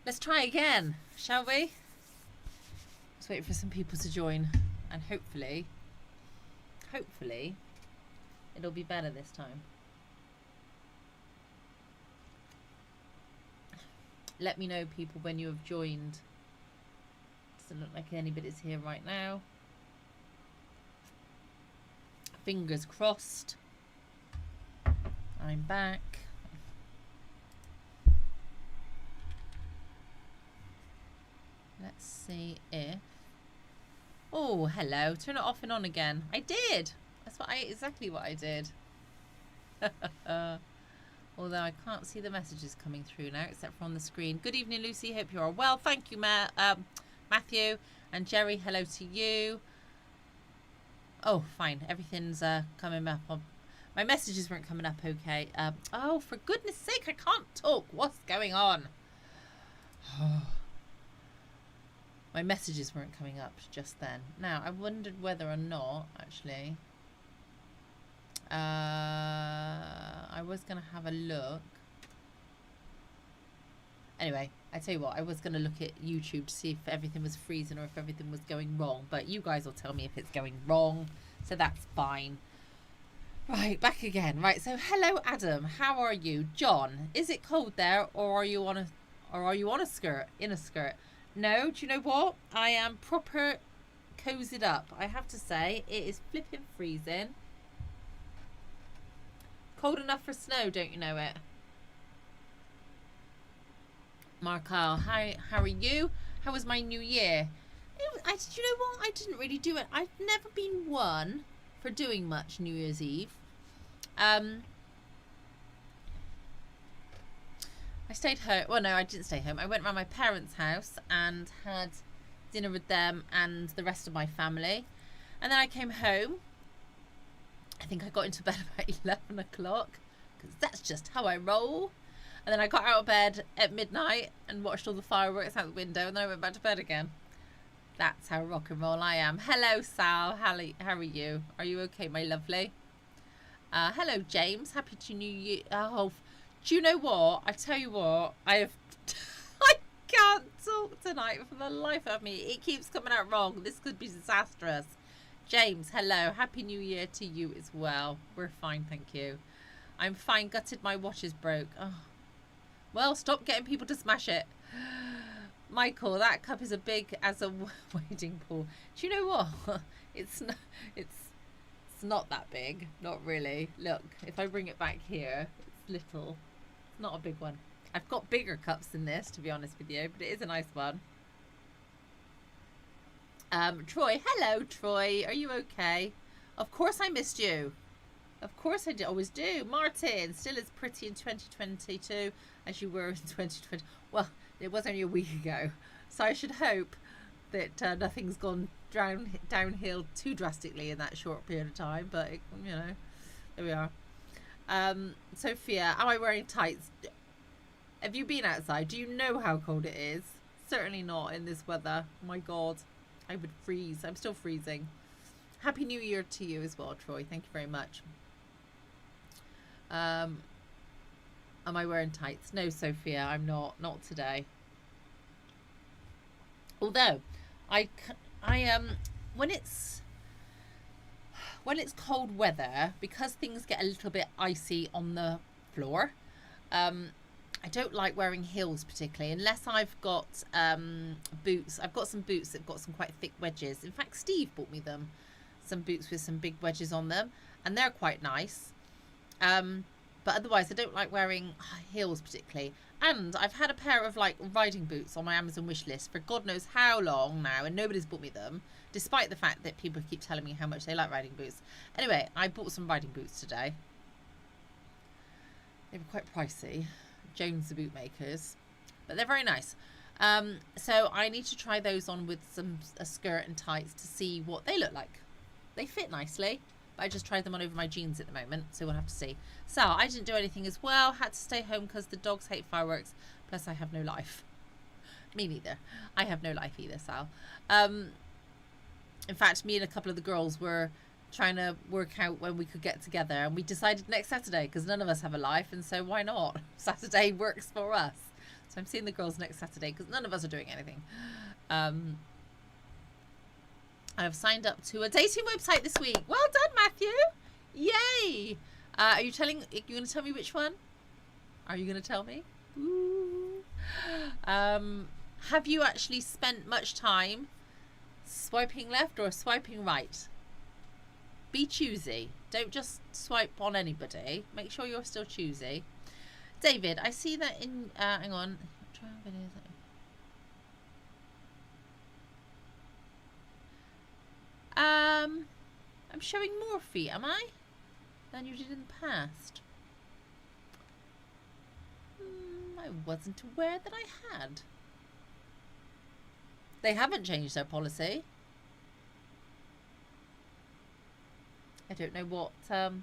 Let's try again, shall we? Let's wait for some people to join, and hopefully it'll be better this time. Let me know, people, when you have joined. Doesn't look like anybody's here right now. Fingers crossed. I'm back. Let's see if... Oh, hello. Turn it off and on again. I did. That's exactly what I did. Although I can't see the messages coming through now, except for on the screen. Good evening, Lucy. Hope you are well. Thank you, Matthew. And Jerry, hello to you. Oh, fine. Everything's coming up. My messages weren't coming up okay. Oh, for goodness sake, I can't talk. What's going on? My messages weren't coming up just then. Now, I wondered whether or not, actually, I was going to have a look. Anyway, I tell you what, I was going to look at YouTube to see if everything was freezing or if everything was going wrong. But you guys will tell me if it's going wrong, so that's fine. Right, back again. Right, so hello, Adam. How are you? John, is it cold there, or are you on a skirt? In a skirt? No, do you know what? I am proper cozied up. I have to say, it is flipping freezing. Cold enough for snow, don't you know it? Markyle, how are you? How was my new year? Do you know what? I didn't really do it. I've never been one for doing much New Year's Eve. I stayed home. Well, no, I didn't stay home. I went around my parents' house and had dinner with them and the rest of my family. And then I came home. I think I got into bed about 11 o'clock because that's just how I roll. And then I got out of bed at midnight and watched all the fireworks out the window, and then I went back to bed again. That's how rock and roll I am. Hello, Sal. How are you? Are you okay, my lovely? Hello, James. Happy to New Year. Oh, do you know what? I tell you what, I can't talk tonight for the life of me. It keeps coming out wrong. This could be disastrous. James, hello. Happy New Year to you as well. We're fine, thank you. I'm fine. Gutted my watch is broke. Oh. Well, stop getting people to smash it. Michael, that cup is as big as a wading pool. Do you know what? It's not that big. Not really. Look, if I bring it back here, it's little. It's not a big one. I've got bigger cups than this, to be honest with you, but it is a nice one. Troy, hello, Troy. Are you okay? Of course I missed you. Of course I always do. Martin, still as pretty in 2022 as you were in 2020. Well, it was only a week ago. So I should hope that nothing's gone downhill too drastically in that short period of time. But, you know, there we are. Sophia, am I wearing tights? Have you been outside? Do you know how cold it is? Certainly not in this weather. Oh my God, I would freeze. I'm still freezing. Happy New Year to you as well, Troy. Thank you very much. Am I wearing tights? No, Sophia, I'm not. Not today. Although, when it's cold weather, because things get a little bit icy on the floor, I don't like wearing heels particularly, unless I've got boots. I've got some boots that've got some quite thick wedges. In fact, Steve bought me them. Some boots with some big wedges on them, and they're quite nice. But otherwise I don't like wearing heels particularly. And I've had a pair of like riding boots on my Amazon wish list for God knows how long now, and nobody's bought me them, despite the fact that people keep telling me how much they like riding boots. Anyway, I bought some riding boots today. They were quite pricey. Jones the Bootmakers, but they're very nice. So I need to try those on with a skirt and tights to see what they look like. They fit nicely, but I just tried them on over my jeans at the moment, so we'll have to see. So I didn't do anything as well. Had to stay home because the dogs hate fireworks. Plus I have no life. Me neither. I have no life either, Sal. In fact, me and a couple of the girls were trying to work out when we could get together, and we decided next Saturday because none of us have a life, and so why not? Saturday works for us. So I'm seeing the girls next Saturday because none of us are doing anything. I've signed up to a dating website this week. Well done, Matthew. Yay. Are you going to tell me which one? Are you going to tell me? Ooh. Have you actually spent much time swiping left or swiping right? Be choosy. Don't just swipe on anybody. Make sure you're still choosy. David, I see that in... hang on. I'm showing more feet, am I? Than you did in the past. I wasn't aware that I had. They haven't changed their policy. I don't know what... I'll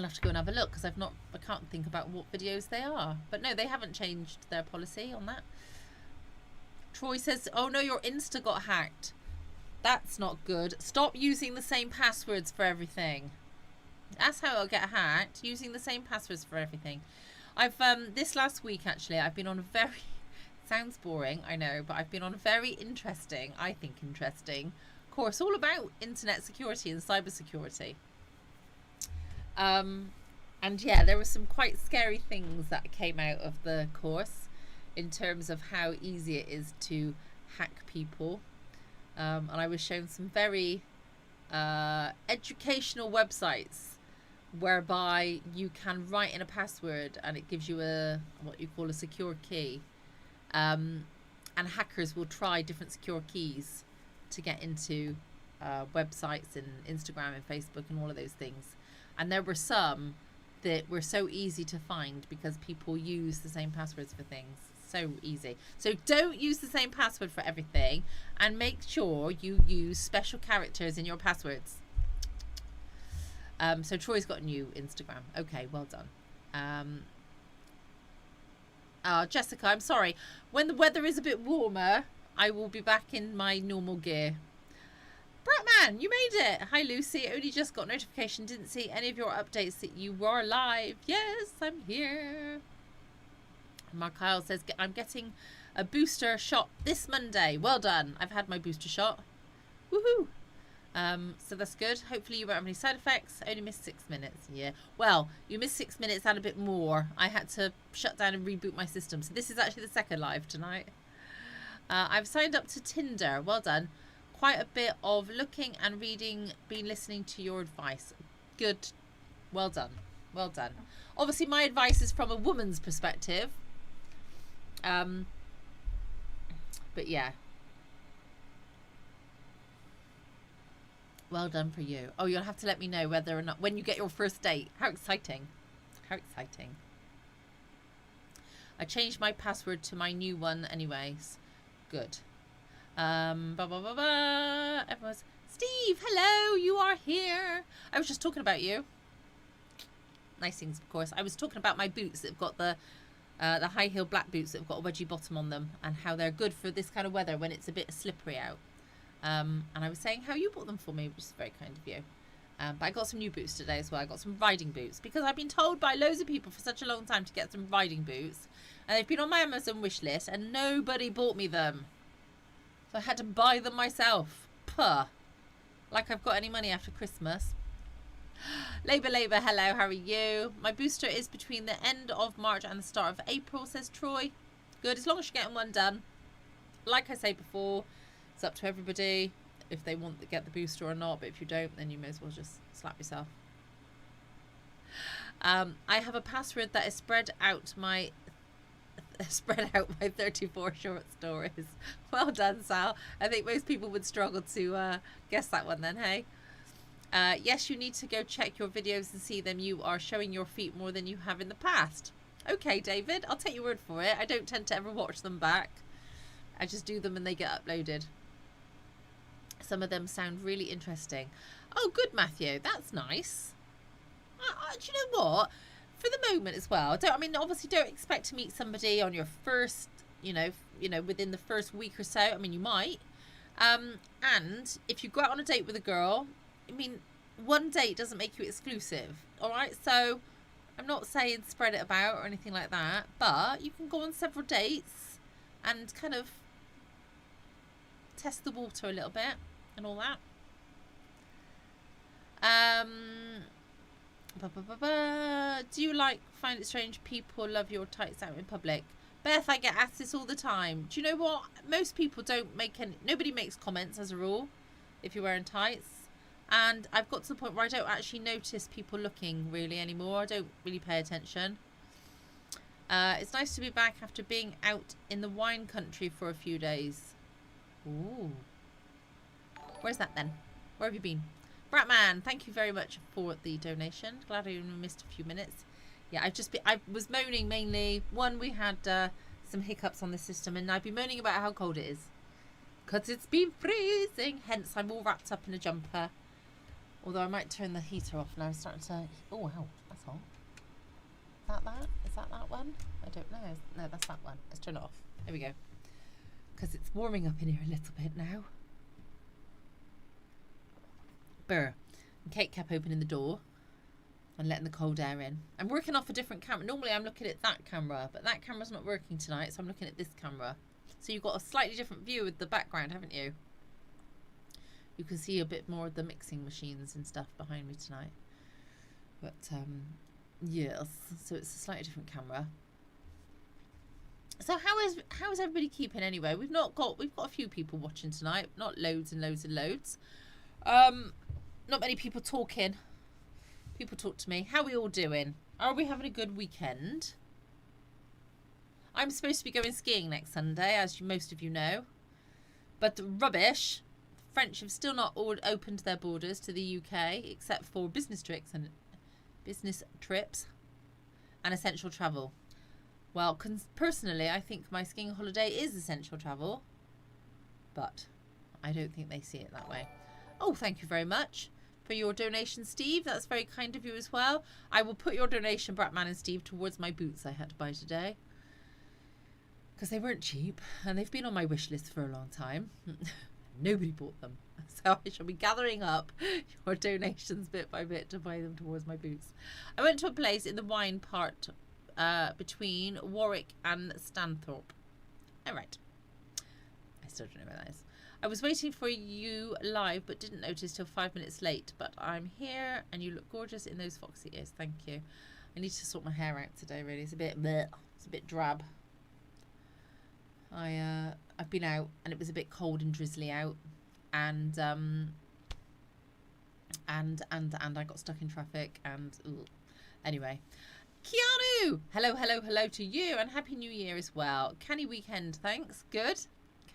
have to go and have a look because I can't think about what videos they are. But no, they haven't changed their policy on that. Troy says, oh no, your Insta got hacked. That's not good. Stop using the same passwords for everything. That's how it'll get hacked. Using the same passwords for everything. I've, this last week actually, I've been on a very, sounds boring, I know, but I've been on a very interesting, I think interesting, course all about internet security and cyber security. And yeah, there were some quite scary things that came out of the course in terms of how easy it is to hack people. And I was shown some very educational websites whereby you can write in a password and it gives you what you call a secure key. And hackers will try different secure keys to get into websites and Instagram and Facebook and all of those things. And there were some that were so easy to find because people use the same passwords for things. So easy. So don't use the same password for everything, and make sure you use special characters in your passwords. So Troy's got a new Instagram. Okay, well done. Jessica, I'm sorry. When the weather is a bit warmer, I will be back in my normal gear. Bratman, you made it. Hi, Lucy. Only just got notification. Didn't see any of your updates that you were live. Yes, I'm here. Mark Kyle says, I'm getting a booster shot this Monday. Well done. I've had my booster shot. Woohoo. So that's good. Hopefully you won't have any side effects. Only missed 6 minutes. Yeah. Well, you missed 6 minutes and a bit more. I had to shut down and reboot my system. So this is actually the second live tonight. I've signed up to Tinder. Well done. Quite a bit of looking and reading, been listening to your advice. Good. Well done. Well done. Obviously, my advice is from a woman's perspective. But yeah. Well done for you. Oh, you'll have to let me know whether or not, when you get your first date. How exciting. How exciting. I changed my password to my new one anyways. Good. Everyone's, Steve, hello, you are here. I was just talking about you. Nice things, of course. I was talking about my boots that have got the high heel black boots that have got a wedgie bottom on them, and how they're good for this kind of weather when it's a bit slippery out. And I was saying how you bought them for me, which is very kind of you. But I got some new boots today as well. I got some riding boots because I've been told by loads of people for such a long time to get some riding boots, and they've been on my Amazon wish list and nobody bought me them. So I had to buy them myself. Puh. Like I've got any money after Christmas. Labour, hello, how are you? My booster is between the end of March and the start of April, says Troy. Good, as long as you're getting one done. Like I say before, it's up to everybody if they want to get the booster or not. But if you don't, then you may as well just slap yourself. I have a password that is spread out my 34 short stories. Well done, Sal. I think most people would struggle to guess that one then, hey? Yes, you need to go check your videos and see them. You are showing your feet more than you have in the past. Okay, David, I'll take your word for it. I don't tend to ever watch them back. I just do them and they get uploaded. Some of them sound really interesting. Oh, good, Matthew. That's nice. Do you know what? For the moment as well, obviously don't expect to meet somebody on your first, within the first week or so. I mean, you might. And if you go out on a date with a girl, one date doesn't make you exclusive. All right. So I'm not saying spread it about or anything like that, but you can go on several dates and kind of test the water a little bit and all that. Do you find it strange people love your tights out in public? Beth, I get asked this all the time. Do you know what? Most people don't make any... Nobody makes comments as a rule if you're wearing tights. And I've got to the point where I don't actually notice people looking really anymore. I don't really pay attention. It's nice to be back after being out in the wine country for a few days. Ooh. Where's that then? Where have you been? Bratman, thank you very much for the donation. Glad I only missed a few minutes. Yeah, I was moaning mainly. One, we had some hiccups on the system, and I've been moaning about how cold it is. Because it's been freezing. Hence, I'm all wrapped up in a jumper. Although I might turn the heater off now. I'm starting to... Oh, wow. That's hot. Is that that? Is that that one? I don't know. No, that's that one. Let's turn it off. There we go. Because it's warming up in here a little bit now. Brr. And Kate kept opening the door and letting the cold air in. I'm working off a different camera. Normally I'm looking at that camera, but that camera's not working tonight, so I'm looking at this camera. So you've got a slightly different view with the background, haven't you? You can see a bit more of the mixing machines and stuff behind me tonight. But yes, so it's a slightly different camera. So how is everybody keeping anyway? We've got a few people watching tonight, not loads and loads and loads. Not many people talking. People talk to me. How are we all doing? Are we having a good weekend? I'm supposed to be going skiing next Sunday, as most of you know. But rubbish. The French have still not opened their borders to the UK, except for business trips and essential travel. Well, personally, I think my skiing holiday is essential travel. But I don't think they see it that way. Oh, thank you very much for your donation, Steve. That's very kind of you as well. I will put your donation, Bratman and Steve, towards my boots I had to buy today. Because they weren't cheap. And they've been on my wish list for a long time. Nobody bought them. So I shall be gathering up your donations bit by bit to buy them towards my boots. I went to a place in the wine part between Warwick and Stanthorpe. All right. I still don't know where that is. I was waiting for you live, but didn't notice till 5 minutes late. But I'm here, and you look gorgeous in those foxy ears. Thank you. I need to sort my hair out today. Really, it's a bit bleh. It's a bit drab. I've been out, and it was a bit cold and drizzly out, and I got stuck in traffic, and ugh. Anyway. Keanu! Hello to you, and Happy New Year as well. Canny weekend, thanks. Good.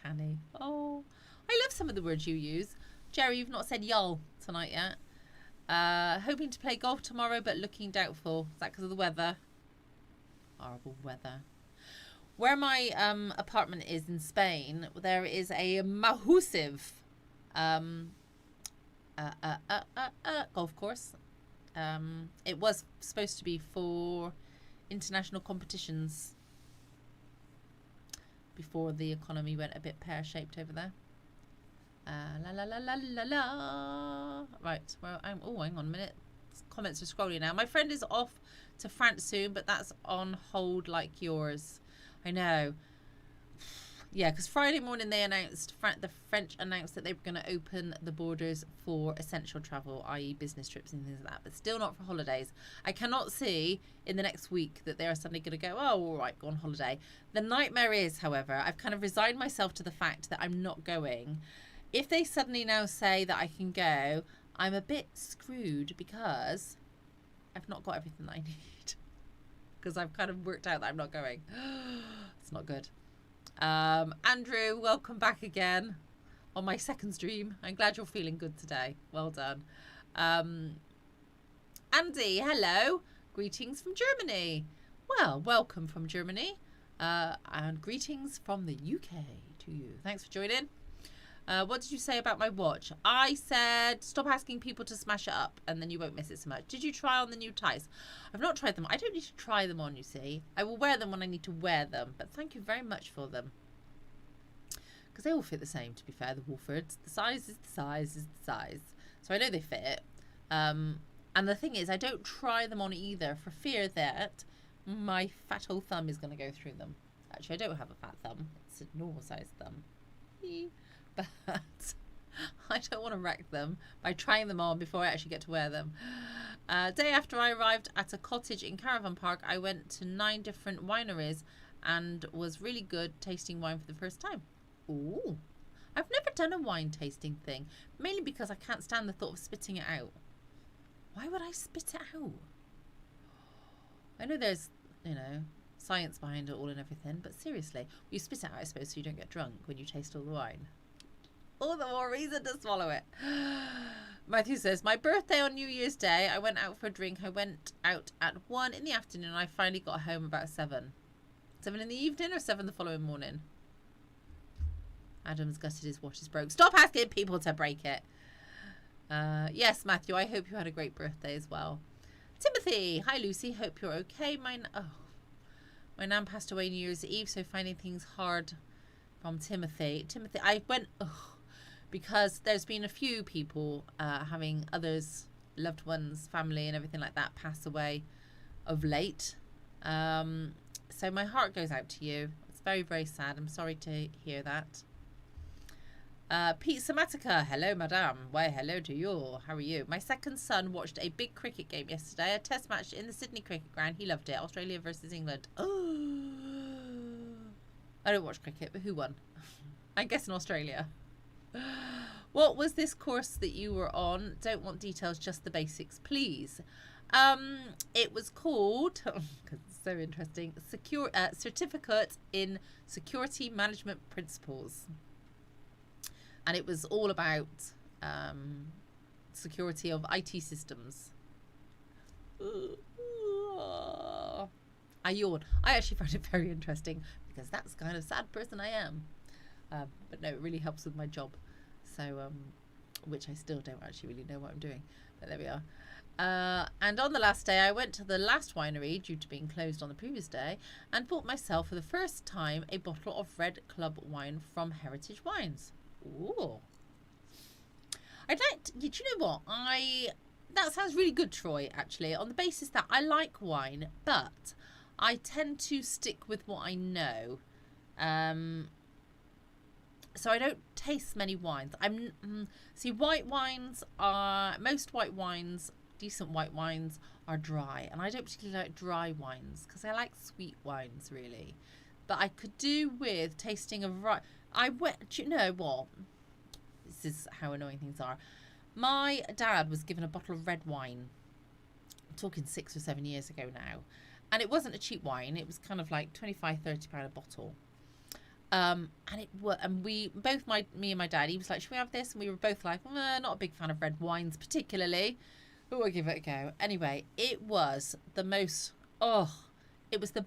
Canny. Oh. I love some of the words you use. Jerry, you've not said y'all tonight yet. Hoping to play golf tomorrow, but looking doubtful. Is that because of the weather? Horrible weather. Where my apartment is in Spain, there is a massive golf course. It was supposed to be for international competitions before the economy went a bit pear-shaped over there. Right, well, hang on a minute. Comments are scrolling now. My friend is off to France soon, but that's on hold like yours. I know. Yeah, because Friday morning they announced, the French announced that they were going to open the borders for essential travel, i.e. business trips and things like that, but still not for holidays. I cannot see in the next week that they are suddenly going to go, oh, all right, go on holiday. The nightmare is, however, I've kind of resigned myself to the fact that I'm not going. If they suddenly now say that I can go, I'm a bit screwed because I've not got everything that I need. Because I've kind of worked out that I'm not going. It's not good. Andrew, welcome back again on my second stream. I'm glad you're feeling good today. Well done. Andy, hello. Greetings from Germany. Well, welcome from Germany. And greetings from the UK to you. Thanks for joining. What did you say about my watch? I said stop asking people to smash it up and then you won't miss it so much. Did you try on the new ties? I've not tried them. I don't need to try them on, you see. I will wear them when I need to wear them. But thank you very much for them. Because they all fit the same, to be fair, the Wolfords. The size is the size is the size. So I know they fit. And And the thing is, I don't try them on either for fear that my fat old thumb is going to go through them. Actually, I don't have a fat thumb. It's a normal sized thumb. But I don't want to wreck them by trying them on before I actually get to wear them. Day after I arrived at a cottage in Caravan Park, I went to 9 different wineries and was really good tasting wine for the first time. Ooh. I've never done a wine tasting thing, mainly because I can't stand the thought of spitting it out. Why would I spit it out? I know there's, science behind it all and everything, but seriously, you spit it out, I suppose, so you don't get drunk when you taste all the wine. All the more reason to swallow it. Matthew says, my birthday on New Year's Day, I went out for a drink. I went out at 1 in the afternoon and I finally got home about 7. 7 in the evening or 7 the following morning? Adam's gutted his watch is broke. Stop asking people to break it. Yes, Matthew, I hope you had a great birthday as well. Timothy, hi Lucy, hope you're okay. My nan passed away New Year's Eve, so finding things hard from Timothy. I went, because there's been a few people having others, loved ones, family and everything like that pass away of late. So my heart goes out to you. It's very, very sad. I'm sorry to hear that. Pete Samatica, hello madame. Why hello to you. How are you? My second son watched a big cricket game yesterday, a test match in the Sydney Cricket Ground. He loved it. Australia versus England. Oh, I don't watch cricket, but who won? I'm guessing Australia. What was this course that you were on? Don't want details, just the basics, please. It was called, because it's so interesting, Certificate in Security Management Principles. And it was all about security of IT systems. I yawn. I actually found it very interesting because that's the kind of sad person I am. But no, it really helps with my job. So, which I still don't actually really know what I'm doing. But there we are. And on the last day, I went to the last winery due to being closed on the previous day and bought myself for the first time a bottle of Red Club wine from Heritage Wines. Ooh. Do you know what? That sounds really good, Troy, actually, on the basis that I like wine, but I tend to stick with what I know. So I don't taste many wines. See, most white wines, decent white wines, are dry, and I don't particularly like dry wines because I like sweet wines, really. But I could do with tasting a variety. Do you know what? This is how annoying things are. My dad was given a bottle of red wine. I'm talking 6 or 7 years ago now. And it wasn't a cheap wine. It was kind of like £25-30 a bottle. And me and my dad, he was like, should we have this? And we were both like, not a big fan of red wines particularly. But we'll give it a go. Anyway, it was the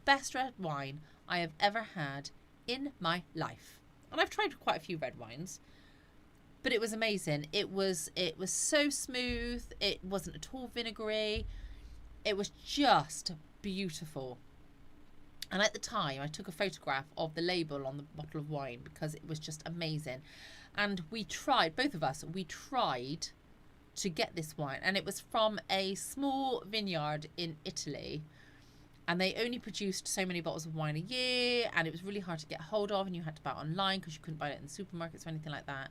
best red wine I have ever had in my life. And I've tried quite a few red wines, but it was amazing. It was so smooth. It wasn't at all vinegary. It was just beautiful. And at the time, I took a photograph of the label on the bottle of wine because it was just amazing. And both of us tried to get this wine. And it was from a small vineyard in Italy. And they only produced so many bottles of wine a year, and it was really hard to get hold of, and you had to buy it online because you couldn't buy it in the supermarkets or anything like that.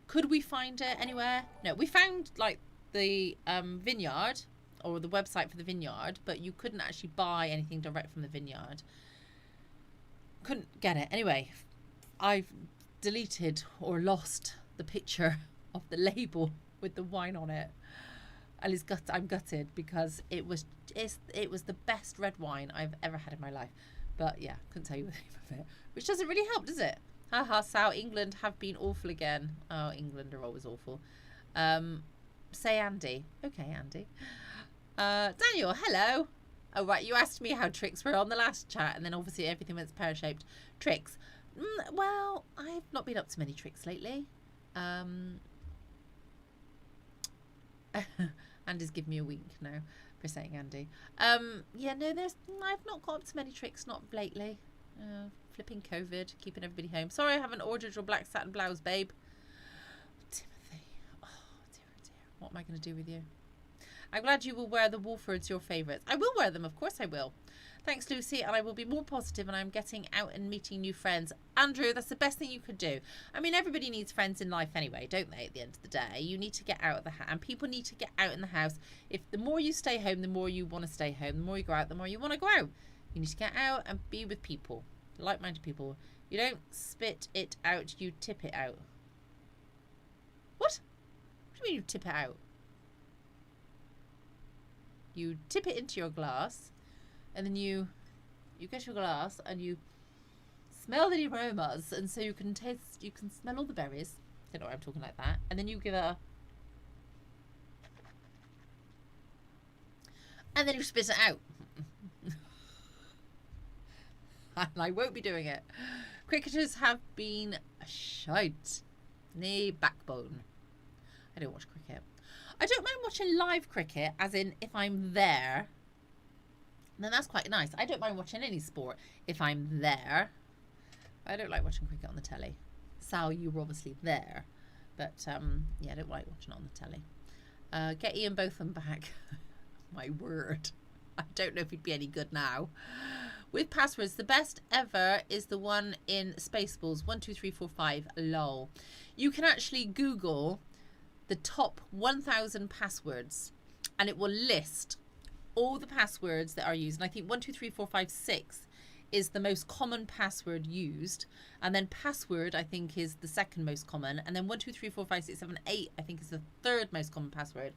Could we find it anywhere? No, we found like the vineyard or the website for the vineyard, but you couldn't actually buy anything direct from the vineyard. Couldn't get it. Anyway, I've deleted or lost the picture of the label with the wine on it. And I'm gutted because it was the best red wine I've ever had in my life. But yeah, couldn't tell you the name of it. Which doesn't really help, does it? Haha, Sal, England have been awful again. Oh, England are always awful. Say Andy. Okay, Andy. Daniel, hello. Oh, right, you asked me how tricks were on the last chat, and then obviously everything went pear-shaped. Tricks. Well, I've not been up to many tricks lately. Andy's giving me a wink now for saying Andy. Yeah, no, I've not got up to many tricks, not lately. Flipping COVID, keeping everybody home. Sorry I haven't ordered your black satin blouse, babe. Timothy. Oh, dear, oh dear. What am I going to do with you? I'm glad you will wear the Wolfords, your favourites. I will wear them, of course I will. Thanks, Lucy, and I will be more positive and I'm getting out and meeting new friends. Andrew, that's the best thing you could do. I mean, everybody needs friends in life anyway, don't they, at the end of the day? You need to get out of the house, and people need to get out in the house. If the more you stay home, the more you want to stay home. The more you go out, the more you want to go out. You need to get out and be with people, like-minded people. You don't spit it out, you tip it out. What? What do you mean you tip it out? You tip it into your glass, and then you get your glass and you smell the aromas, and so you can smell all the berries. Don't know why I'm talking like that. And then you give it a, and then you spit it out. And I won't be doing it. Cricketers have been shite. Nay backbone. I don't watch cricket. I don't mind watching live cricket, as in if I'm there, then that's quite nice. I don't mind watching any sport if I'm there. I don't like watching cricket on the telly. Sal, you were obviously there. But, yeah, I don't like watching it on the telly. Get Ian Botham back. My word. I don't know if he'd be any good now. With passwords, the best ever is the one in Spaceballs, 12345 lol. You can actually Google the top 1,000 passwords, and it will list all the passwords that are used. And I think 123456 is the most common password used, and then password I think is the second most common, and then 1234567 I think is the third most common password.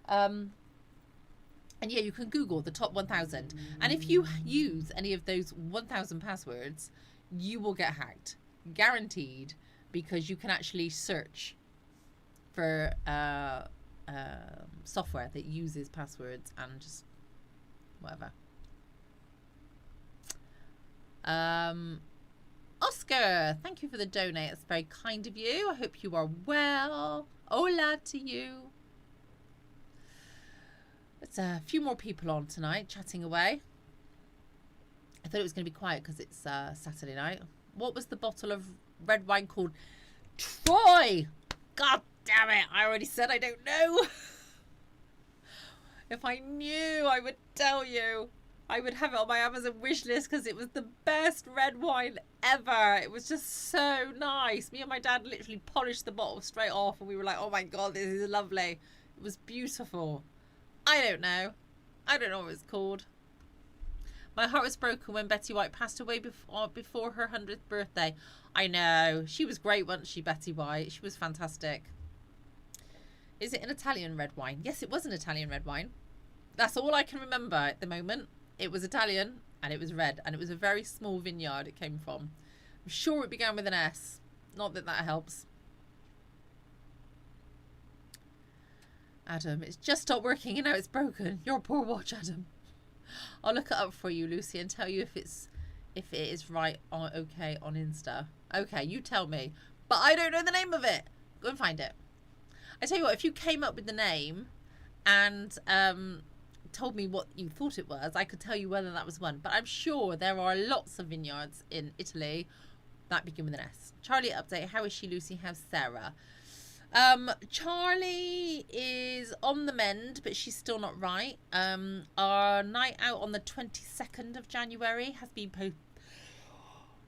And yeah, you can Google the top 1,000, and if you use any of those 1,000 passwords, you will get hacked, guaranteed, because you can actually search for software that uses passwords and just whatever. Oscar, thank you for the donate. That's very kind of you. I hope you are well. Hola to you. There's a few more people on tonight chatting away. I thought it was going to be quiet because it's Saturday night. What was the bottle of red wine called? Troy! God damn it, I already said I don't know. If I knew, I would tell you. I would have it on my Amazon wish list because it was the best red wine ever. It was just so nice. Me and my dad literally polished the bottle straight off, and we were like, oh my God, this is lovely. It was beautiful. I don't know. I don't know what it's called. My heart was broken when Betty White passed away before her 100th birthday. I know. She was great, wasn't she, Betty White? She was fantastic. Is it an Italian red wine? Yes, it was an Italian red wine. That's all I can remember at the moment. It was Italian and it was red, and it was a very small vineyard it came from. I'm sure it began with an S. Not that that helps. Adam, it's just stopped working and now it's broken. Your poor watch, Adam. I'll look it up for you, Lucy, and tell you if it is right on okay on Insta. Okay, you tell me. But I don't know the name of it. Go and find it. I tell you what, if you came up with the name and told me what you thought it was, I could tell you whether that was one. But I'm sure there are lots of vineyards in Italy that begin with an S. Charlie update. How is she, Lucy? How's Sarah? Charlie is on the mend, but she's still not right. Our night out on the 22nd of January has been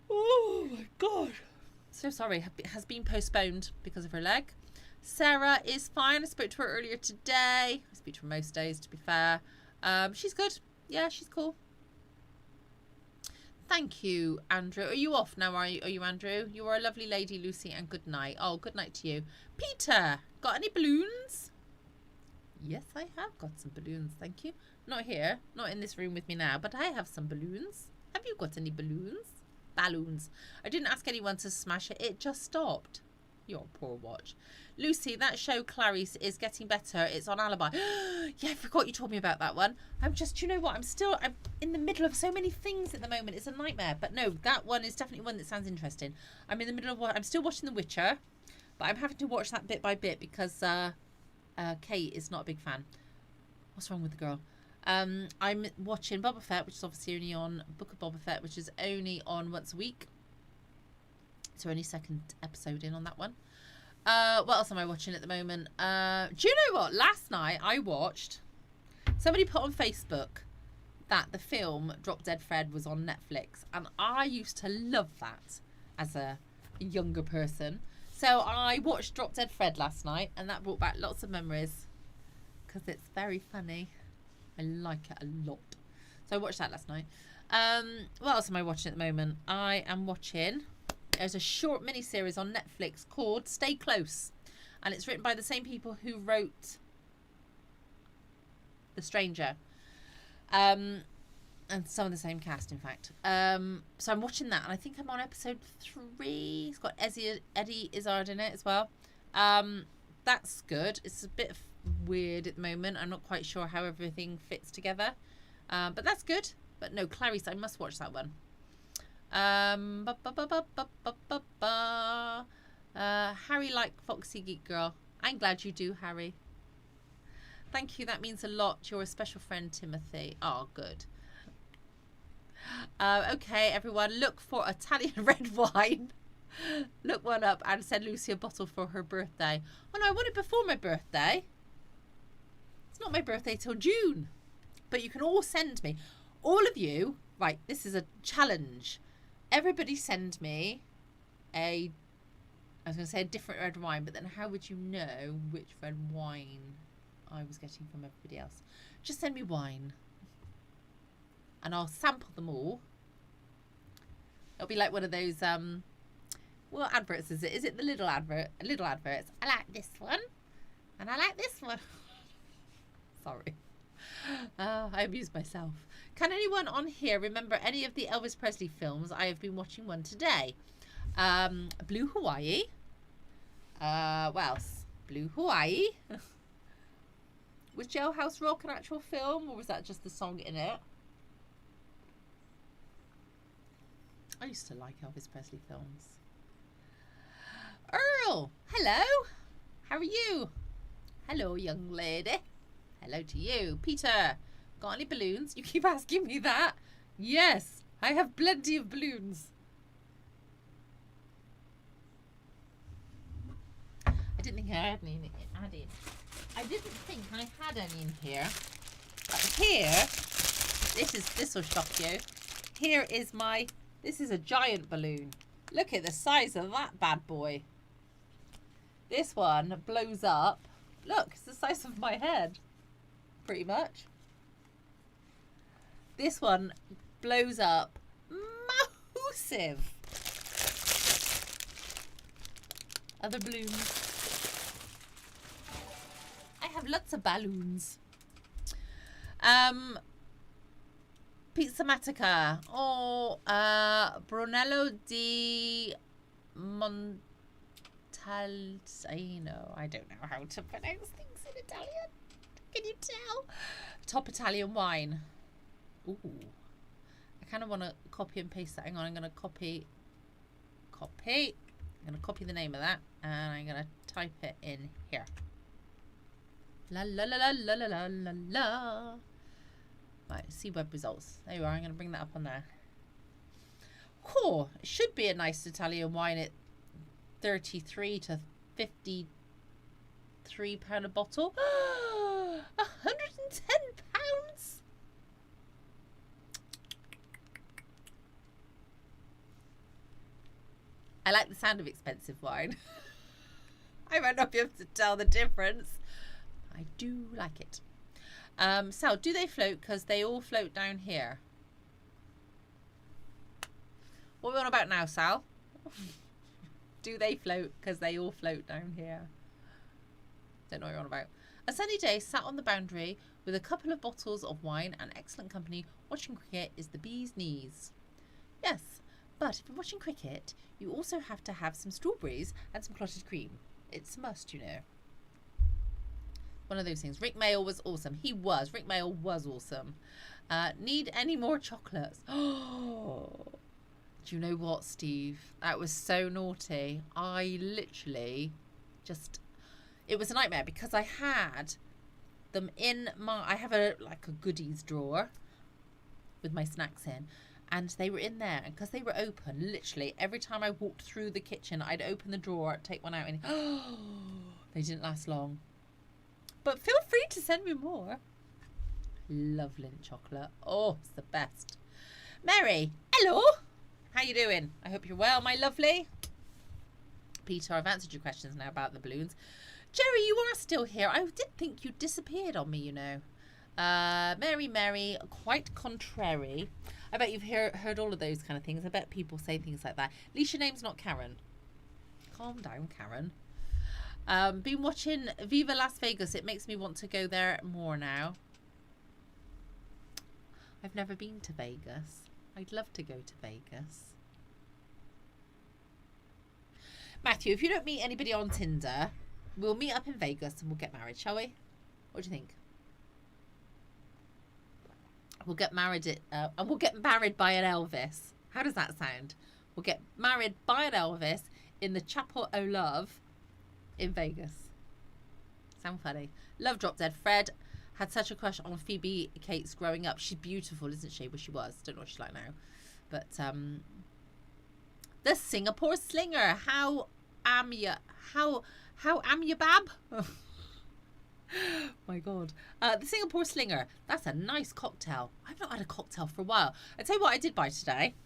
oh my God. So sorry. Has been postponed because of her leg. Sarah is fine. I spoke to her earlier today. I speak to her most days, to be fair. She's good. Yeah, she's cool. Thank you, Andrew. Are you off now? Are you, Andrew? You are a lovely lady, Lucy, and good night. Oh, good night to you. Peter, got any balloons? Yes, I have got some balloons. Thank you. Not here. Not in this room with me now, but I have some balloons. Have you got any balloons? Balloons. I didn't ask anyone to smash it. It just stopped. Your poor watch. Lucy, that show Clarice is getting better. It's on Alibi. Yeah, I forgot you told me about that one. You know what? I'm in the middle of so many things at the moment. It's a nightmare. But no, that one is definitely one that sounds interesting. I'm in the middle of I'm still watching The Witcher, but I'm having to watch that bit by bit because Kate is not a big fan. What's wrong with the girl? I'm watching Boba Fett, which is obviously only on Book of Boba Fett, which is only on once a week. So only second episode in on that one. What else am I watching at the moment? Do you know what? Last night I watched Somebody put on Facebook that the film Drop Dead Fred was on Netflix, and I used to love that as a younger person. So I watched Drop Dead Fred last night, and that brought back lots of memories because it's very funny. I like it a lot. So I watched that last night. What else am I watching at the moment? I am watching, there's a short mini-series on Netflix called Stay Close, and it's written by the same people who wrote The Stranger. And some of the same cast, in fact. So I'm watching that, and I think I'm on episode 3. It's got Eddie Izzard in it as well. That's good. It's a bit weird at the moment. I'm not quite sure how everything fits together. But that's good. But no, Clarice, I must watch that one. Harry like Foxy Geek Girl. I'm glad you do, Harry. Thank you. That means a lot. You're a special friend, Timothy. Oh, good. Okay, everyone, look for Italian red wine. Look one up and send Lucy a bottle for her birthday. Oh no, I want it before my birthday. It's not my birthday till June. But you can all send me. All of you, right, this is a challenge. Everybody send me I was going to say a different red wine, but then how would you know which red wine I was getting from everybody else? Just send me wine. And I'll sample them all. It'll be like one of those, what adverts is it? Is it the little adverts? I like this one. And I like this one. Sorry. I amused myself. Can anyone on here remember any of the Elvis Presley films? I have been watching one today. Blue Hawaii. What else? Blue Hawaii. Was Jailhouse Rock an actual film, or was that just the song in it? I used to like Elvis Presley films. Earl, hello. How are you? Hello, young lady. Hello to you. Peter, got any balloons? You keep asking me that. Yes, I have plenty of balloons. I didn't think I had any added. I didn't think I had any in here. But here, this will shock you. Here is this is a giant balloon. Look at the size of that bad boy. This one blows up. Look, it's the size of my head. Pretty much. This one blows up massive. Other balloons. I have lots of balloons. Pizzamatica. Oh, Brunello di Montalcino. I don't know how to pronounce things in Italian. Can you tell? Top Italian wine. Ooh. I kind of want to copy and paste that. Hang on, I'm going to copy. I'm going to copy the name of that, and I'm going to type it in here. La la la la la la la la la. Right, see web results. There you are. I'm going to bring that up on there. Cool. It should be a nice Italian wine at 33 to 53 pound a bottle. 110 pounds. I like the sound of expensive wine. I might not be able to tell the difference. I do like it. Sal, do they float? Because they all float down here. What are we on about now, Sal? Do they float? Because they all float down here. Don't know what you're on about. A sunny day sat on the boundary with a couple of bottles of wine and excellent company. Watching cricket is the bee's knees. Yes, but if you're watching cricket, you also have to have some strawberries and some clotted cream. It's a must, you know. One of those things. Rick Mail was awesome. He was. Rick Mail was awesome. Need any more chocolates? Oh, do you know what, Steve? That was so naughty. I literally just... It was a nightmare because I had them in my... I have a goodies drawer with my snacks in. And they were in there. And because they were open, literally, every time I walked through the kitchen, I'd open the drawer, take one out, and... Oh, they didn't last long. But feel free to send me more. Love Lindt chocolate. Oh, it's the best. Mary, hello. How you doing? I hope you're well, my lovely. Peter, I've answered your questions now about the balloons. Jerry, you are still here. I did think you disappeared on me, you know. Mary, quite contrary. I bet you've heard all of those kind of things. I bet people say things like that. At least your name's not Karen. Calm down, Karen. Been watching Viva Las Vegas. It makes me want to go there more now. I've never been to Vegas. I'd love to go to Vegas. Matthew, if you don't meet anybody on Tinder, we'll meet up in Vegas and we'll get married, shall we? What do you think? We'll get married and we'll get married by an Elvis. How does that sound? We'll get married by an Elvis in the Chapel o' Love in Vegas. Sound funny? Love Drop Dead. Fred had such a crush on Phoebe Cates growing up. She's beautiful, isn't she? Well, she was. Don't know what she's like now. But the Singapore Slinger. How am you, Bab? My God. The Singapore Slinger. That's a nice cocktail. I've not had a cocktail for a while. I tell you what I did buy today,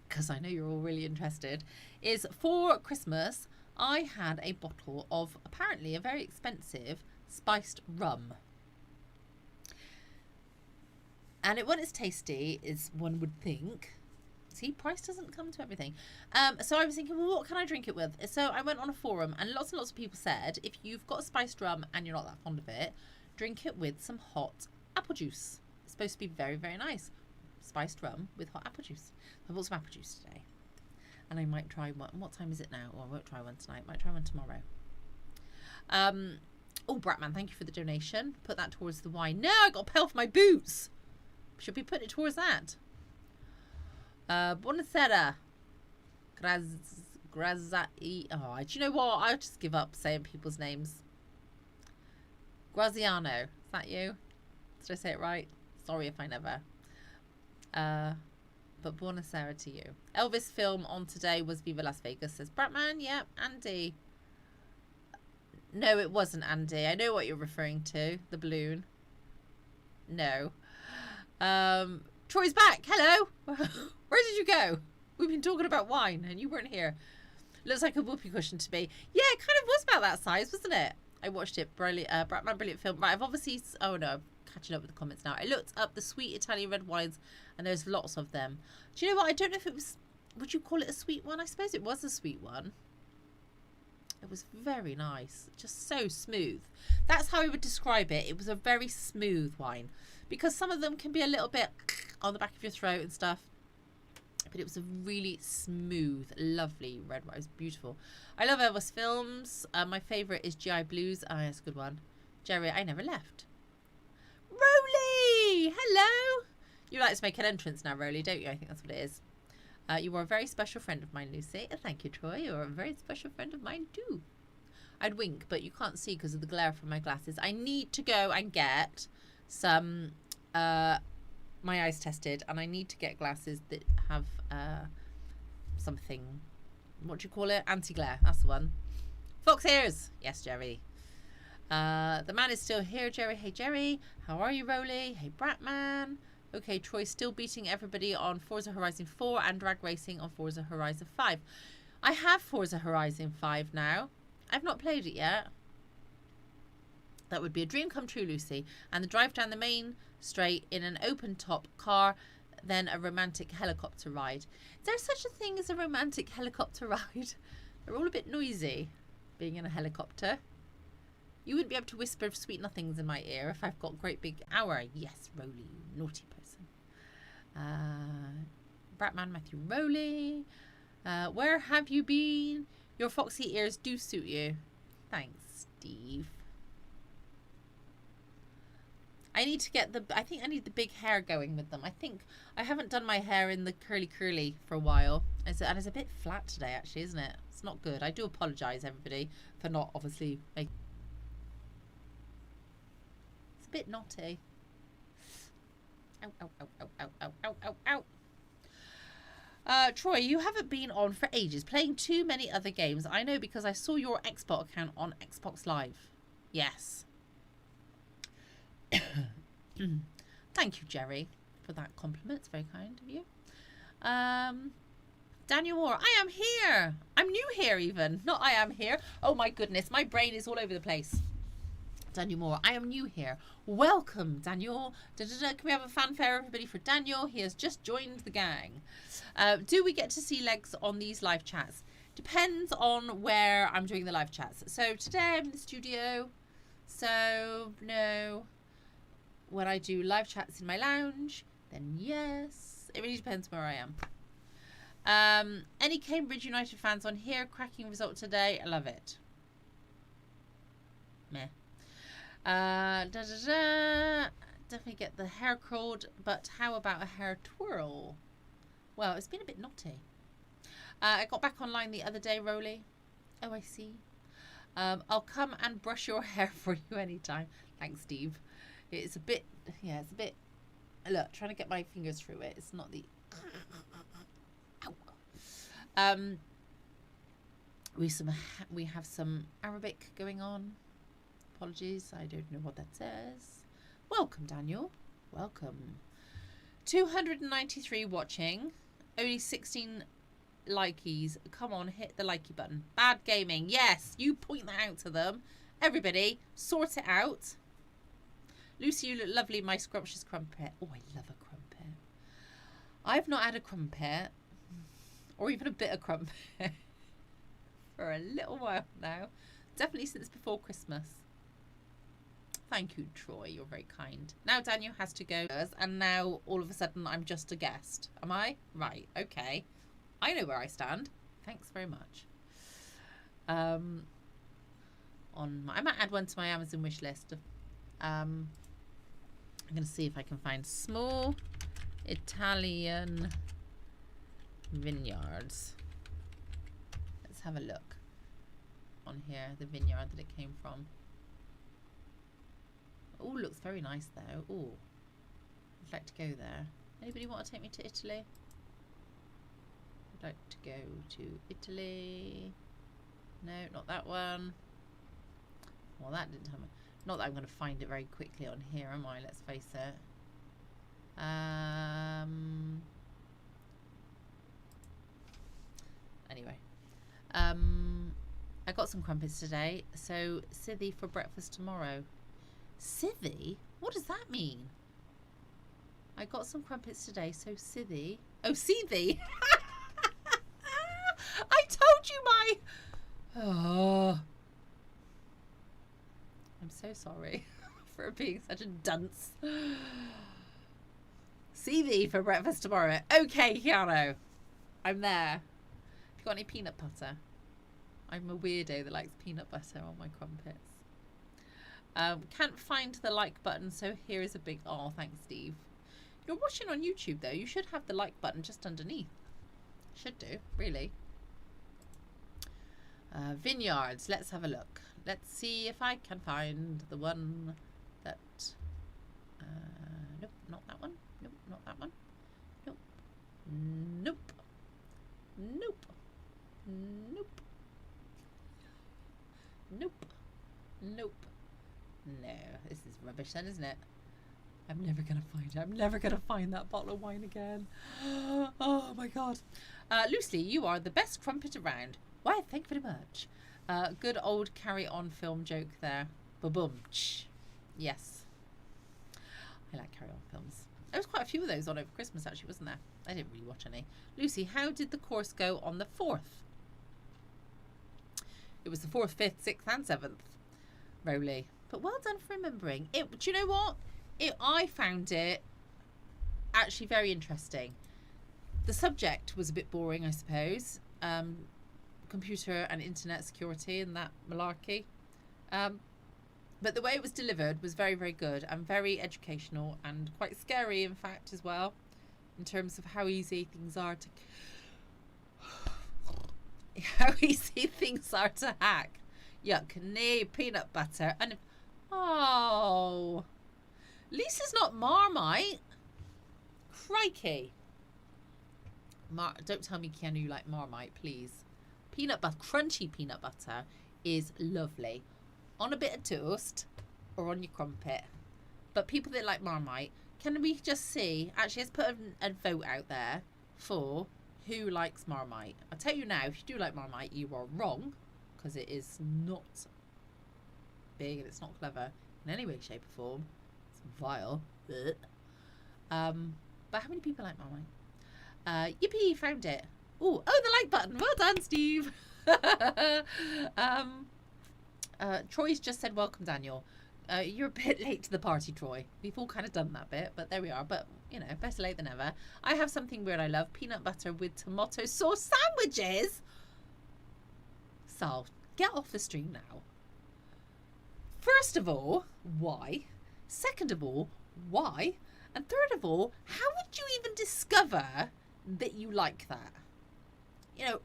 because I know you're all really interested, is for Christmas I had a bottle of apparently a very expensive spiced rum. And it wasn't as tasty as one would think. See, price doesn't come to everything. So I was thinking, well, what can I drink it with? So I went on a forum and lots of people said, if you've got a spiced rum and you're not that fond of it, drink it with some hot apple juice. It's supposed to be very, very nice. Spiced rum with hot apple juice. I bought some apple juice today. And I might try one. What time is it now? Oh, I won't try one tonight. Might try one tomorrow. Oh, Bratman, thank you for the donation. Put that towards the wine. No, I got a pail for my boots. Should be putting it towards that. Buonasera. Grazai. Oh, do you know what? I'll just give up saying people's names. Graziano. Is that you? Did I say it right? Sorry if I never. But buonasera to you. Elvis film on today was Viva Las Vegas, says Bratman. Yep, Andy. No, it wasn't Andy. I know what you're referring to. The balloon. No. Troy's back. Hello. Where did you go? We've been talking about wine and you weren't here. Looks like a whoopee cushion to me. Yeah, it kind of was about that size, wasn't it? I watched it. Brilliant. Bratman, brilliant film. Right, I've obviously... Oh, no. I'm catching up with the comments now. I looked up the sweet Italian red wines and there's lots of them. Do you know what? I don't know if it was... Would you call it a sweet one? I suppose it was a sweet one. It was very nice. Just so smooth. That's how I would describe it. It was a very smooth wine. Because some of them can be a little bit on the back of your throat and stuff. But it was a really smooth, lovely red wine. It was beautiful. I love Elvis films. My favourite is GI Blues. Oh, that's a good one. Jerry, I never left. Roly! Hello! You like to make an entrance now, Roly, don't you? I think that's what it is. You are a very special friend of mine, Lucy. Thank you, Troy. You're a very special friend of mine, too. I'd wink, but you can't see because of the glare from my glasses. I need to go and get some... my eyes tested, and I need to get glasses that have something, what do you call it? Anti-glare, that's the one. Fox ears. Yes, Jerry. The man is still here, Jerry. Hey, Jerry. How are you, Roly? Hey, Bratman. Okay, Troy's still beating everybody on Forza Horizon 4 and drag racing on Forza Horizon 5. I have Forza Horizon 5 now. I've not played it yet. That would be a dream come true, Lucy. And the drive down the main straight in an open top car, then a romantic helicopter ride. Is there such a thing as a romantic helicopter ride? They're all a bit noisy, being in a helicopter. You wouldn't be able to whisper sweet nothings in my ear if I've got great big hour. Yes, Roly, you naughty person. Bratman, Matthew, Roly. Where have you been? Your foxy ears do suit you. Thanks, Steve. I need to get I think I need the big hair going with them. I think I haven't done my hair in the curly for a while. And it's a bit flat today, actually, isn't it? It's not good. I do apologise, everybody, for not obviously making... It's a bit knotty. Ow, ow, ow, ow, ow, ow, ow, ow, ow. Troy, you haven't been on for ages, playing too many other games. I know because I saw your Xbox account on Xbox Live. Yes. Thank you, Jerry, for that compliment. It's very kind of you. Daniel Moore, I am here. I'm new here even. Not I am here. Oh my goodness, my brain is all over the place. Daniel Moore, I am new here. Welcome, Daniel. Can we have a fanfare, everybody, for Daniel? He has just joined the gang. Do we get to see legs on these live chats? Depends on where I'm doing the live chats. So today I'm in the studio. So, no. When I do live chats in my lounge, then yes. It really depends where I am. Any Cambridge United fans on here? Cracking result today. I love it. Meh. Definitely get the hair curled, but how about a hair twirl? Well, it's been a bit naughty. I got back online the other day, Roly. Oh, I see. I'll come and brush your hair for you anytime. Thanks, Steve. It's a bit, yeah, it's a bit, look, trying to get my fingers through it. It's not the, ow. We have some Arabic going on. Apologies, I don't know what that says. Welcome, Daniel. Welcome. 293 watching. Only 16 likies. Come on, hit the likey button. Bad gaming. Yes, you point that out to them. Everybody, sort it out. Lucy, you look lovely, my scrumptious crumpet. Oh, I love a crumpet. I've not had a crumpet, or even a bit of crumpet, for a little while now. Definitely since before Christmas. Thank you, Troy. You're very kind. Now Daniel has to go, and now all of a sudden I'm just a guest. Am I? Right. Okay. I know where I stand. Thanks very much. I might add one to my Amazon wish list. I'm going to see if I can find small Italian vineyards. Let's have a look on here, the vineyard that it came from. Oh, looks very nice though. Oh, I'd like to go there. Anybody want to take me to Italy? I'd like to go to Italy. No, not that one. Well, that didn't tell me. Not that I'm going to find it very quickly on here, am I? Let's face it. Anyway. I got some crumpets today. So, Sithy for breakfast tomorrow. Sithy? What does that mean? I got some crumpets today, so Sithy. Oh, Sithy! I told you my... Oh... I'm so sorry for being such a dunce. See thee for breakfast tomorrow. Okay, Keanu. I'm there. Have you got any peanut butter? I'm a weirdo that likes peanut butter on my crumpets. Can't find the like button, so here is a big... Oh, thanks, Steve. You're watching on YouTube, though. You should have the like button just underneath. Should do, really. Vineyards. Let's have a look. Let's see if I can find the one that... nope, not that one. Nope, not that one. Nope. Nope. Nope. Nope. Nope. Nope. No, this is rubbish then, isn't it? I'm never going to find it. I'm never going to find that bottle of wine again. Oh, my God. Lucy, you are the best crumpet around. Why, thank you very much. Good old Carry On film joke there. Ba-boom. Yes. I like Carry On films. There was quite a few of those on over Christmas, actually, wasn't there? I didn't really watch any. Lucy, how did the course go on the 4th? It was the 4th, 5th, 6th and 7th. Rowley. But well done for remembering. Do you know what? I found it actually very interesting. The subject was a bit boring, I suppose. Computer and internet security and that malarkey. But the way it was delivered was very, very good and very educational and quite scary, in fact, as well, in terms of how easy things are to hack. Yuck, nay, peanut butter and oh, Lisa's not Marmite. Crikey. Don't tell me, Keanu, you like Marmite, please. Peanut butter, crunchy peanut butter is lovely on a bit of toast or on your crumpet. But people that like Marmite, can we just see? Actually, let's put a vote out there for who likes Marmite. I'll tell you now, if you do like Marmite, you are wrong, because it is not big and it's not clever in any way, shape, or form. It's vile. But how many people like Marmite? Yippee, found it. Oh, the like button. Well done, Steve. Troy's just said, welcome, Daniel. You're a bit late to the party, Troy. We've all kind of done that bit, but there we are. But, better late than never. I have something weird I love. Peanut butter with tomato sauce sandwiches. Sal, get off the stream now. First of all, why? Second of all, why? And third of all, how would you even discover that you like that?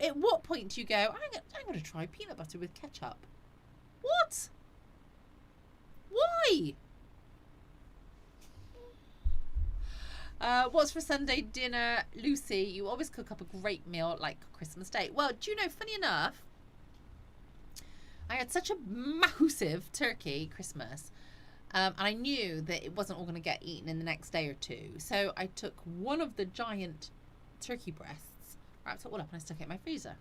At what point do you go, I'm going to try peanut butter with ketchup? What? Why? What's for Sunday dinner? Lucy, you always cook up a great meal like Christmas Day. Well, do you know, funny enough, I had such a massive turkey Christmas, and I knew that it wasn't all going to get eaten in the next day or two. So I took one of the giant turkey breasts, wrapped it all up, and I stuck it in my freezer.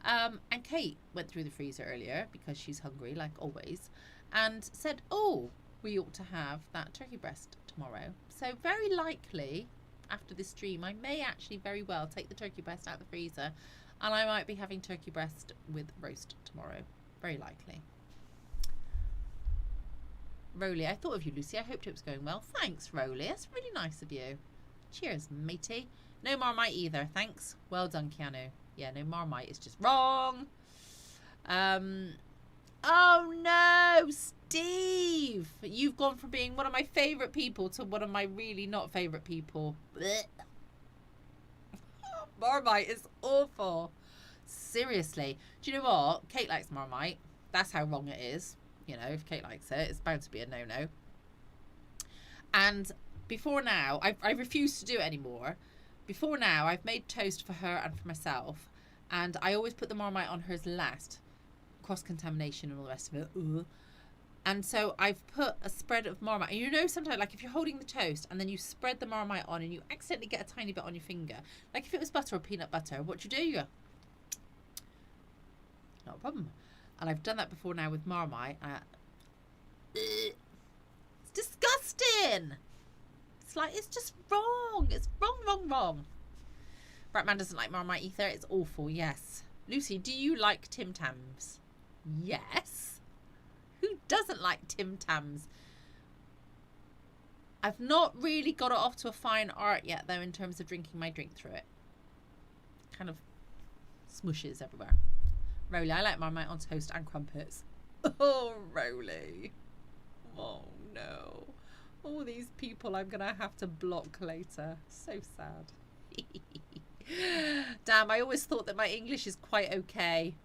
And Kate went through the freezer earlier because she's hungry, like always, and said, oh, we ought to have that turkey breast tomorrow. So very likely, after this stream, I may actually very well take the turkey breast out of the freezer, and I might be having turkey breast with roast tomorrow. Very likely. Rowley, I thought of you, Lucy. I hoped it was going well. Thanks, Rowley. That's really nice of you. Cheers, matey. No Marmite either, thanks. Well done, Keanu. Yeah, no Marmite is just wrong. Oh no, Steve! You've gone from being one of my favourite people to one of my really not favourite people. Blech. Marmite is awful. Seriously. Do you know what? Kate likes Marmite. That's how wrong it is. If Kate likes it, it's bound to be a no-no. And before now, I refuse to do it anymore. Before now, I've made toast for her and for myself, and I always put the Marmite on hers last. Cross-contamination and all the rest of it. Ugh. And so I've put a spread of Marmite. And sometimes, like if you're holding the toast and then you spread the Marmite on and you accidentally get a tiny bit on your finger, like if it was butter or peanut butter, what do? You go, not a problem. And I've done that before now with Marmite. It's disgusting. It's just wrong. It's wrong. Bratman doesn't like Marmite either. It's awful, yes. Lucy, do you like Tim Tams? Yes. Who doesn't like Tim Tams? I've not really got it off to a fine art yet, though, in terms of drinking my drink through it. Kind of smushes everywhere. Rowley, I like Marmite on toast and crumpets. Oh, Rowley. Oh, no. All these people I'm going to have to block later. So sad. Damn, I always thought that my English is quite okay.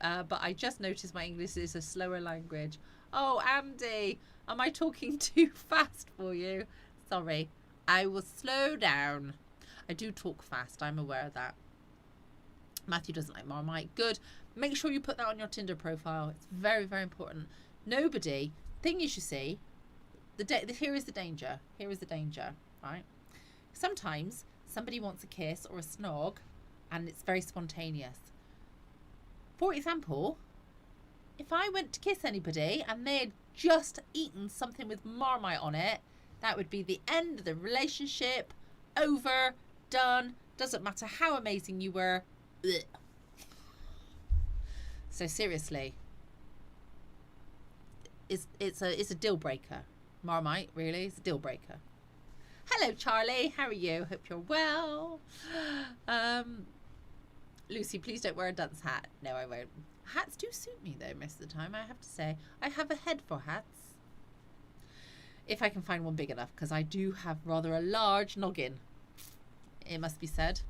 But I just noticed my English is a slower language. Oh, Andy, am I talking too fast for you? Sorry. I will slow down. I do talk fast. I'm aware of that. Matthew doesn't like Marmite. Good. Make sure you put that on your Tinder profile. It's very, very important. Nobody. Thing is, you see, here is the danger. Here is the danger, right? Sometimes somebody wants a kiss or a snog, and it's very spontaneous. For example, if I went to kiss anybody and they had just eaten something with Marmite on it, that would be the end of the relationship. Over, done. Doesn't matter how amazing you were. Blech. So seriously, it's a deal breaker. Marmite, really, it's a deal breaker. Hello, Charlie. How are you? Hope you're well. Lucy, please don't wear a dunce hat. No, I won't. Hats do suit me, though, most of the time, I have to say. I have a head for hats. If I can find one big enough, because I do have rather a large noggin, it must be said.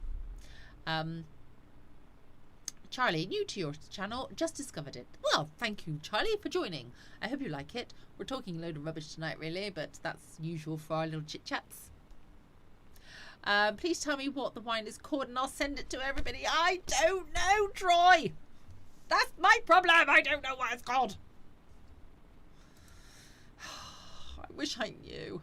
Charlie, new to your channel, just discovered it. Well, thank you, Charlie, for joining. I hope you like it. We're talking a load of rubbish tonight, really, but that's usual for our little chit-chats. Please tell me what the wine is called and I'll send it to everybody. I don't know, Troy. That's my problem. I don't know what it's called. Wish I knew.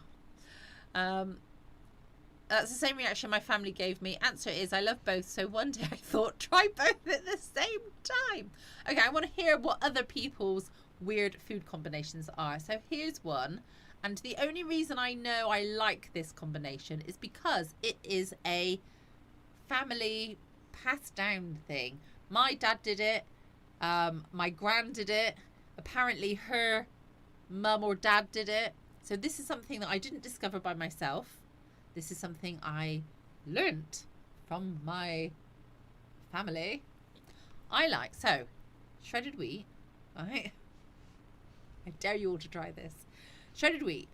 That's the same reaction my family gave me. Answer is I love both, so one day I thought try both at the same time. Okay, I want to hear what other people's weird food combinations are. So here's one, and the only reason I know I like this combination is because it is a family passed down thing. My dad did it, my gran did it, apparently her mum or dad did it. So this is something that I didn't discover by myself. This is something I learnt from my family. I like, so, shredded wheat, right? I dare you all to try this. Shredded wheat.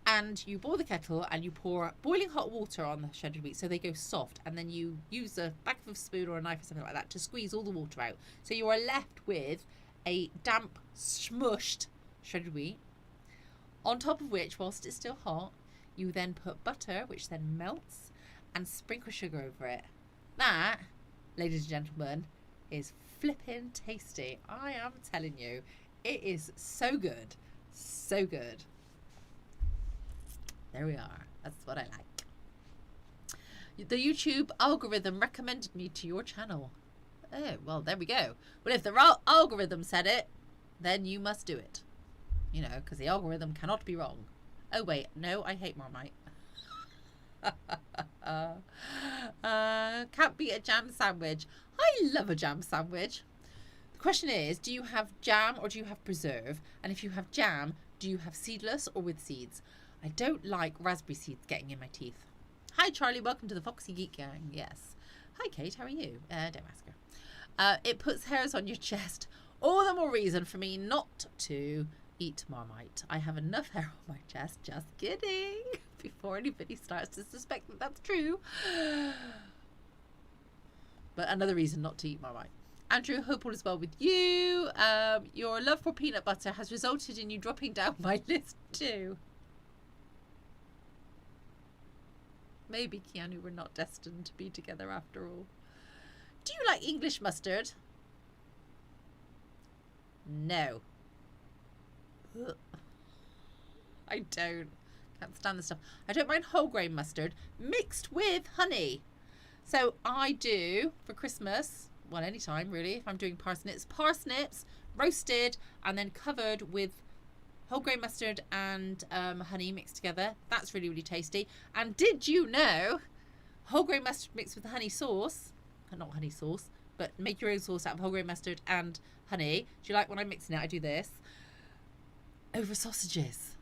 And you boil the kettle and you pour boiling hot water on the shredded wheat so they go soft. And then you use a back of a spoon or a knife or something like that to squeeze all the water out. So you are left with a damp, smushed shredded wheat. On top of which, whilst it's still hot, you then put butter, which then melts, and sprinkle sugar over it. That, ladies and gentlemen, is flippin' tasty. I am telling you, it is so good. So good. There we are. That's what I like. The YouTube algorithm recommended me to your channel. Oh, well, there we go. Well, if the algorithm said it, then you must do it. You know, because the algorithm cannot be wrong. Oh, wait. No, I hate Marmite. Can't beat a jam sandwich. I love a jam sandwich. The question is, do you have jam or do you have preserve? And if you have jam, do you have seedless or with seeds? I don't like raspberry seeds getting in my teeth. Hi, Charlie. Welcome to the Foxy Geek Gang. Yes. Hi, Kate. How are you? Don't ask her. It puts hairs on your chest. All the more reason for me not to eat Marmite. I have enough hair on my chest. Just kidding. Before anybody starts to suspect that that's true. But another reason not to eat Marmite. Andrew, hope all is well with you. Your love for peanut butter has resulted in you dropping down my list too. Maybe, Keanu, we're not destined to be together after all. Do you like English mustard? No. Ugh. I don't. Can't stand the stuff. I don't mind whole grain mustard mixed with honey. So I do for Christmas, well, anytime really, if I'm doing parsnips, roasted and then covered with whole grain mustard and honey mixed together. That's really, really tasty. And did you know whole grain mustard mixed with honey sauce, not honey sauce, but make your own sauce out of whole grain mustard and honey. Do you like when I'm mixing it? I do this over sausages.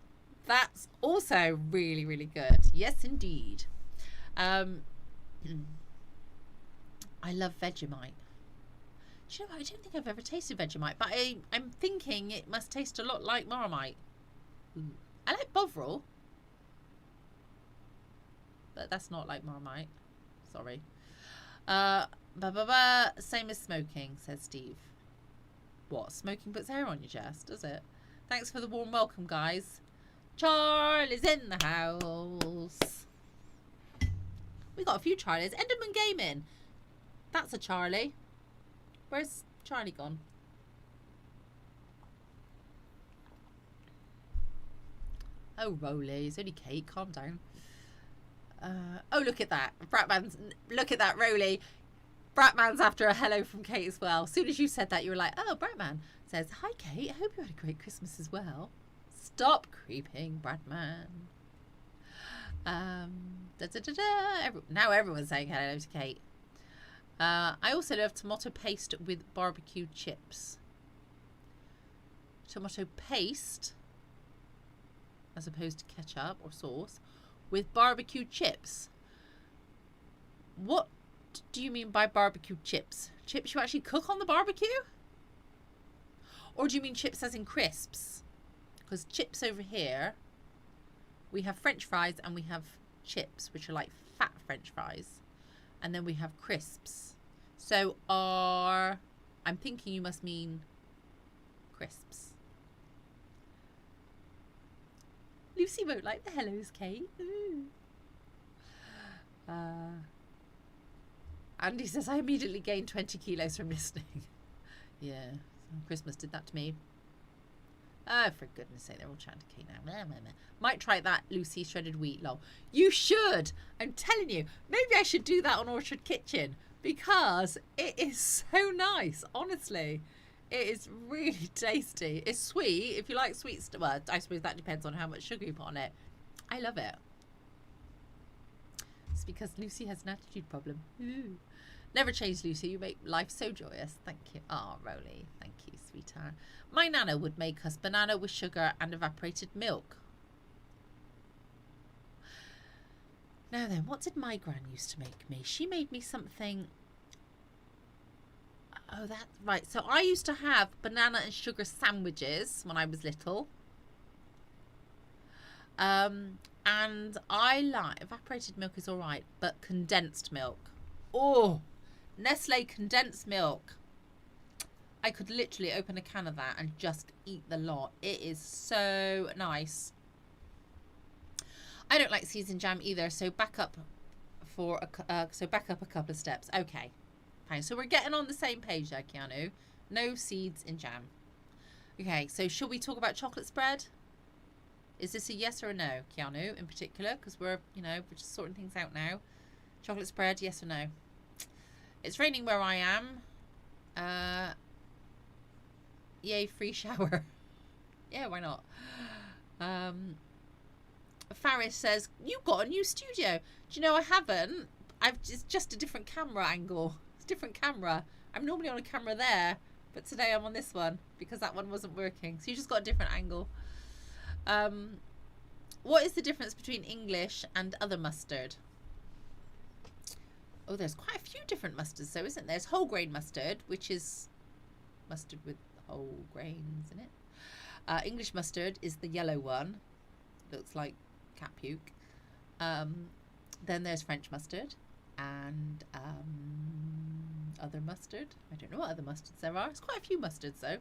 That's also really, really good. Yes, indeed. I love Vegemite. Do you know what? I don't think I've ever tasted Vegemite, but I'm thinking it must taste a lot like Marmite. I like Bovril, but that's not like Marmite. Sorry. Same as smoking, says Steve. What? Smoking puts hair on your chest, does it? Thanks for the warm welcome, guys. Charlie's in the house. We got a few Charlies. Enderman Gaming. That's a Charlie. Where's Charlie gone? Oh, Rolly. It's only Kate. Calm down. Oh, look at that. Bratman's. Look at that, Rolly. Bratman's after a hello from Kate as well. As soon as you said that, you were like, oh, Bratman says, hi, Kate. I hope you had a great Christmas as well. Stop creeping, Bratman. Now everyone's saying hello to Kate. I also love tomato paste with barbecue chips. Tomato paste, as opposed to ketchup or sauce, with barbecue chips. What do you mean by barbecue chips? Chips you actually cook on the barbecue? Or do you mean chips as in crisps? Because chips over here, we have French fries and we have chips, which are like fat French fries. And then we have crisps. So I'm thinking you must mean crisps. Lucy won't like the hellos, Kate. Andy says, I immediately gained 20 kilos from listening. Yeah, Christmas did that to me. Oh, for goodness sake, they're all chatting to Kate now. Might try that Lucy shredded wheat, lol. You should. I'm telling you. Maybe I should do that on Orchard Kitchen because it is so nice, honestly. It is really tasty. It's sweet. If you like sweet stuff, well, I suppose that depends on how much sugar you put on it. I love it. It's because Lucy has an attitude problem. Ooh. Never change, Lucy. You make life so joyous. Thank you. Oh, Rowley. Thank you, sweetheart. My nana would make us banana with sugar and evaporated milk. Now then, what did my gran used to make me? She made me something... Oh, that's right. So I used to have banana and sugar sandwiches when I was little. And I like... Evaporated milk is all right, but condensed milk. Oh, Nestle condensed milk. I could literally open a can of that and just eat the lot. It is so nice. I don't like seeds in jam either, so back up a couple of steps. Okay, fine. So we're getting on the same page there, Keanu. No seeds in jam. Okay, so shall we talk about chocolate spread? Is this a yes or a no, Keanu, in particular? Because we're just sorting things out now. Chocolate spread, yes or no? It's raining where I am. Yay, free shower. Yeah, why not? Faris says, you got a new studio. Do you know I haven't? It's just a different camera angle. It's a different camera. I'm normally on a camera there, but today I'm on this one because that one wasn't working. So you just got a different angle. What is the difference between English and other mustard? Oh, there's quite a few different mustards though, isn't there? There's whole grain mustard, which is mustard with whole grains in it. English mustard is the yellow one. Looks like cat puke. Then there's French mustard and other mustard. I don't know what other mustards there are. There's quite a few mustards though.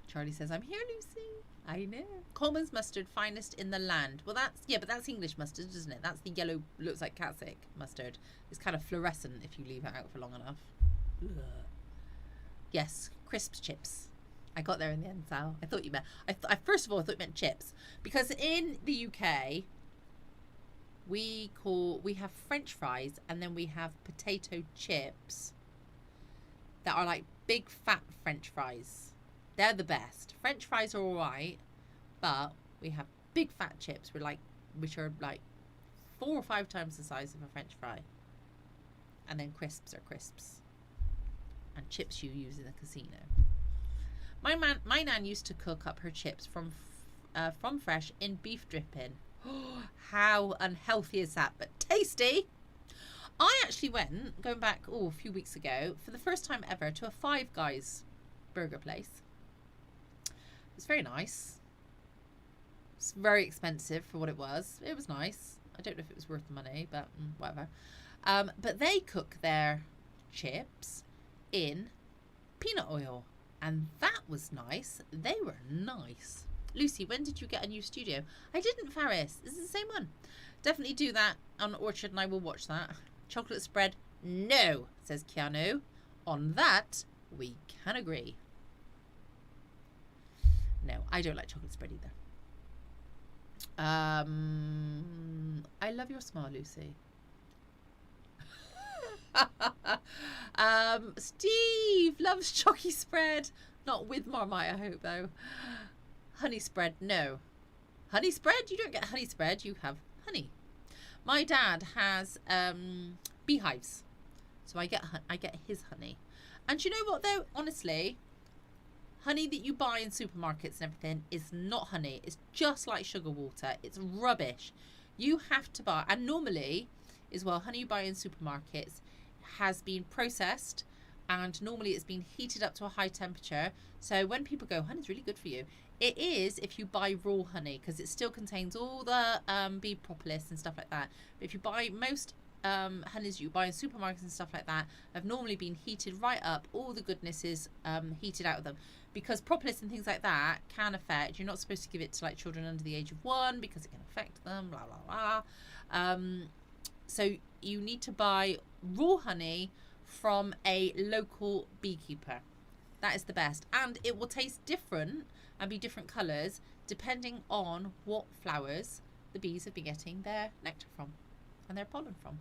Charlie says, I'm here, Lucy. I know. Coleman's mustard, finest in the land. Well, but that's English mustard, isn't it? That's the yellow, looks like catsick mustard. It's kind of fluorescent if you leave it out for long enough. Ugh. Yes, crisp chips. I got there in the end, Sal. I thought you meant... I first of all, I thought you meant chips. Because in the UK, we have French fries and then we have potato chips that are like big fat French fries. They're the best. French fries are all right, but we have big fat chips which are like 4 or 5 times the size of a French fry. And then crisps are crisps. And chips you use in a casino. My nan used to cook up her chips from fresh in beef dripping. How unhealthy is that? But tasty. I actually went, going back a few weeks ago, for the first time ever, to a Five Guys burger place. It was very nice. It's very expensive for what it was. It was nice. I don't know if it was worth the money, but whatever. But they cook their chips in peanut oil. And that was nice. They were nice. Lucy, when did you get a new studio? I didn't, Faris. This is the same one. Definitely do that on Orchard and I will watch that. Chocolate spread? No, says Keanu. On that, we can agree. No, I don't like chocolate spread either. I love your smile, Lucy. Steve loves chalky spread. Not with Marmite, I hope, though. Honey spread, no. Honey spread? You don't get honey spread, you have honey. My dad has beehives, so I get his honey. And you know what, though? Honestly, honey that you buy in supermarkets and everything is not honey. It's just like sugar water. It's rubbish. You have to buy, and normally, as well, honey you buy in supermarkets has been processed, and normally it's been heated up to a high temperature. So when people go, honey's really good for you, it is if you buy raw honey, because it still contains all the bee propolis and stuff like that. But if you buy most honeys you buy in supermarkets and stuff like that have normally been heated right up. All the goodness is heated out of them, because propolis and things like that can affect. You're not supposed to give it to like children under the age of 1 because it can affect them. Blah blah blah. So you need to buy raw honey from a local beekeeper. That is the best. And it will taste different and be different colours depending on what flowers the bees have been getting their nectar from and their pollen from.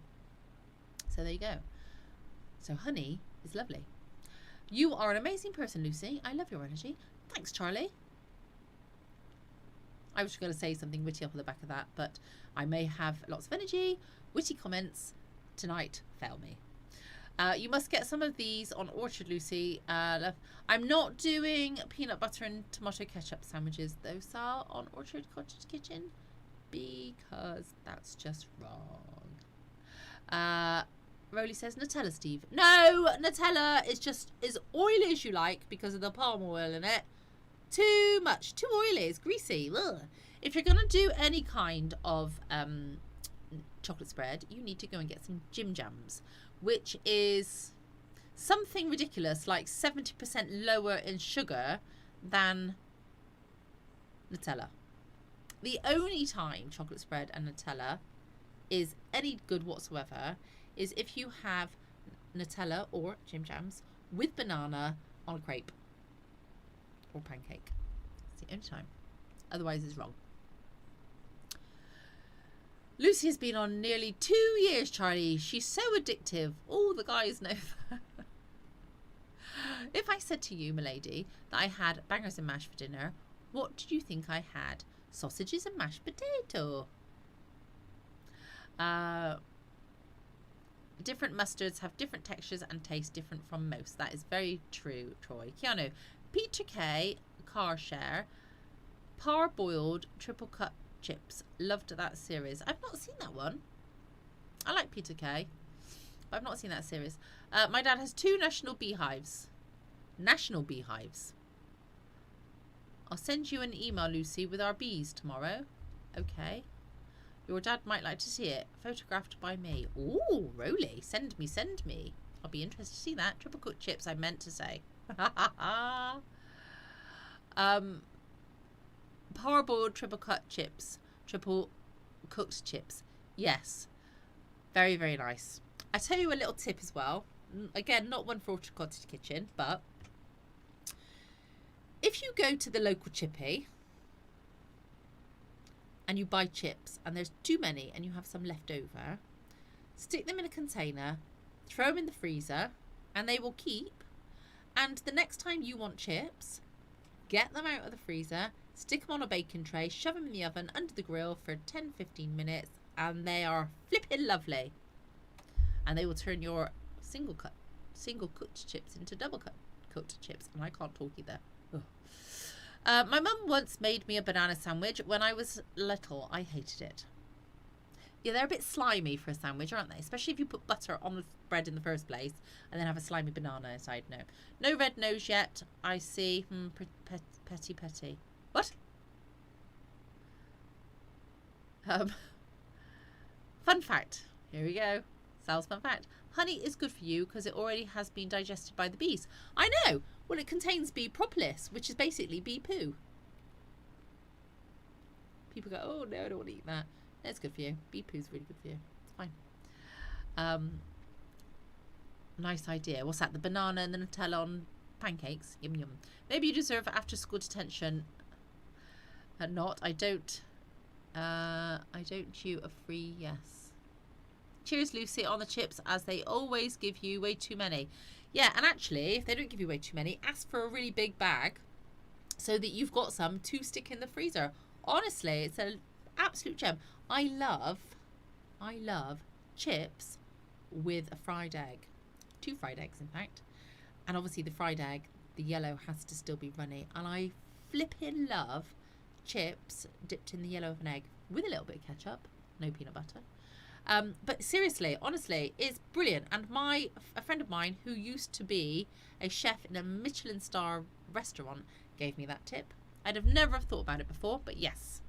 So there you go. So honey is lovely. You are an amazing person, Lucy. I love your energy. Thanks, Charlie. I was going to say something witty off the back of that, but I may have lots of energy. Witty comments tonight fail me. You must get some of these on Orchard, Lucy. I'm not doing peanut butter and tomato ketchup sandwiches, though, Sal, on Orchard Cottage Kitchen, because that's just wrong. Rowley says Nutella, Steve. No, Nutella is just as oily as you like because of the palm oil in it. Too much, too oily, it's greasy. Ugh. If you're going to do any kind of chocolate spread, you need to go and get some Jim Jams, which is something ridiculous, like 70% lower in sugar than Nutella. The only time chocolate spread and Nutella is any good whatsoever is if you have Nutella or Jim Jams with banana on a crepe or pancake. It's the only time. Otherwise, it's wrong. Lucy has been on nearly 2 years, Charlie. She's so addictive. All the guys know that. If I said to you, milady, that I had bangers and mash for dinner, what did you think I had? Sausages and mashed potato. Different mustards have different textures and taste different from most. That is very true, Troy. Keanu, Peter K, car share, parboiled triple cut chips. Loved that series. I've not seen that one. I like Peter K, but I've not seen that series. My dad has 2 national beehives. National beehives. I'll send you an email, Lucy, with our bees tomorrow. Okay. Your dad might like to see it. Photographed by me. Ooh, Rowley. Send me, send me. I'll be interested to see that. Triple cooked chips, I meant to say. Parboiled triple cut chips. Triple cooked chips. Yes. Very, very nice. I tell you a little tip as well. Again, not one for Orchard Cottage Kitchen, but if you go to the local chippy and you buy chips and there's too many and you have some left over, stick them in a container, throw them in the freezer, and they will keep. And the next time you want chips, get them out of the freezer, stick them on a baking tray, shove them in the oven under the grill for 10-15 minutes, and they are flipping lovely. And they will turn your single cooked chips into double cooked chips. And I can't talk either. My mum once made me a banana sandwich when I was little. I hated it. Yeah, they're a bit slimy for a sandwich, aren't they? Especially if you put butter on the bread in the first place and then have a slimy banana inside. No red nose yet. I see. Petty. What? Fun fact. Here we go. Sal's fun fact. Honey is good for you because it already has been digested by the bees. I know. Well, it contains bee propolis, which is basically bee poo. People go, oh no, I don't want to eat that. It's good for you. Bee poo's really good for you. It's fine. Nice idea. What's that? The banana and the Nutella on pancakes. Yum yum. Maybe you deserve after school detention. Not. I don't chew a free yes. Cheers, Lucy, on the chips, as they always give you way too many. Yeah, and actually, if they don't give you way too many, ask for a really big bag so that you've got some to stick in the freezer. Honestly, it's an absolute gem. I love chips with a fried egg. 2 fried eggs, in fact. And obviously the fried egg, the yellow has to still be runny. And I flipping love chips dipped in the yellow of an egg with a little bit of ketchup. No peanut butter. But seriously, honestly, it's brilliant. And a friend of mine who used to be a chef in a Michelin star restaurant gave me that tip. I'd have never have thought about it before, but yes.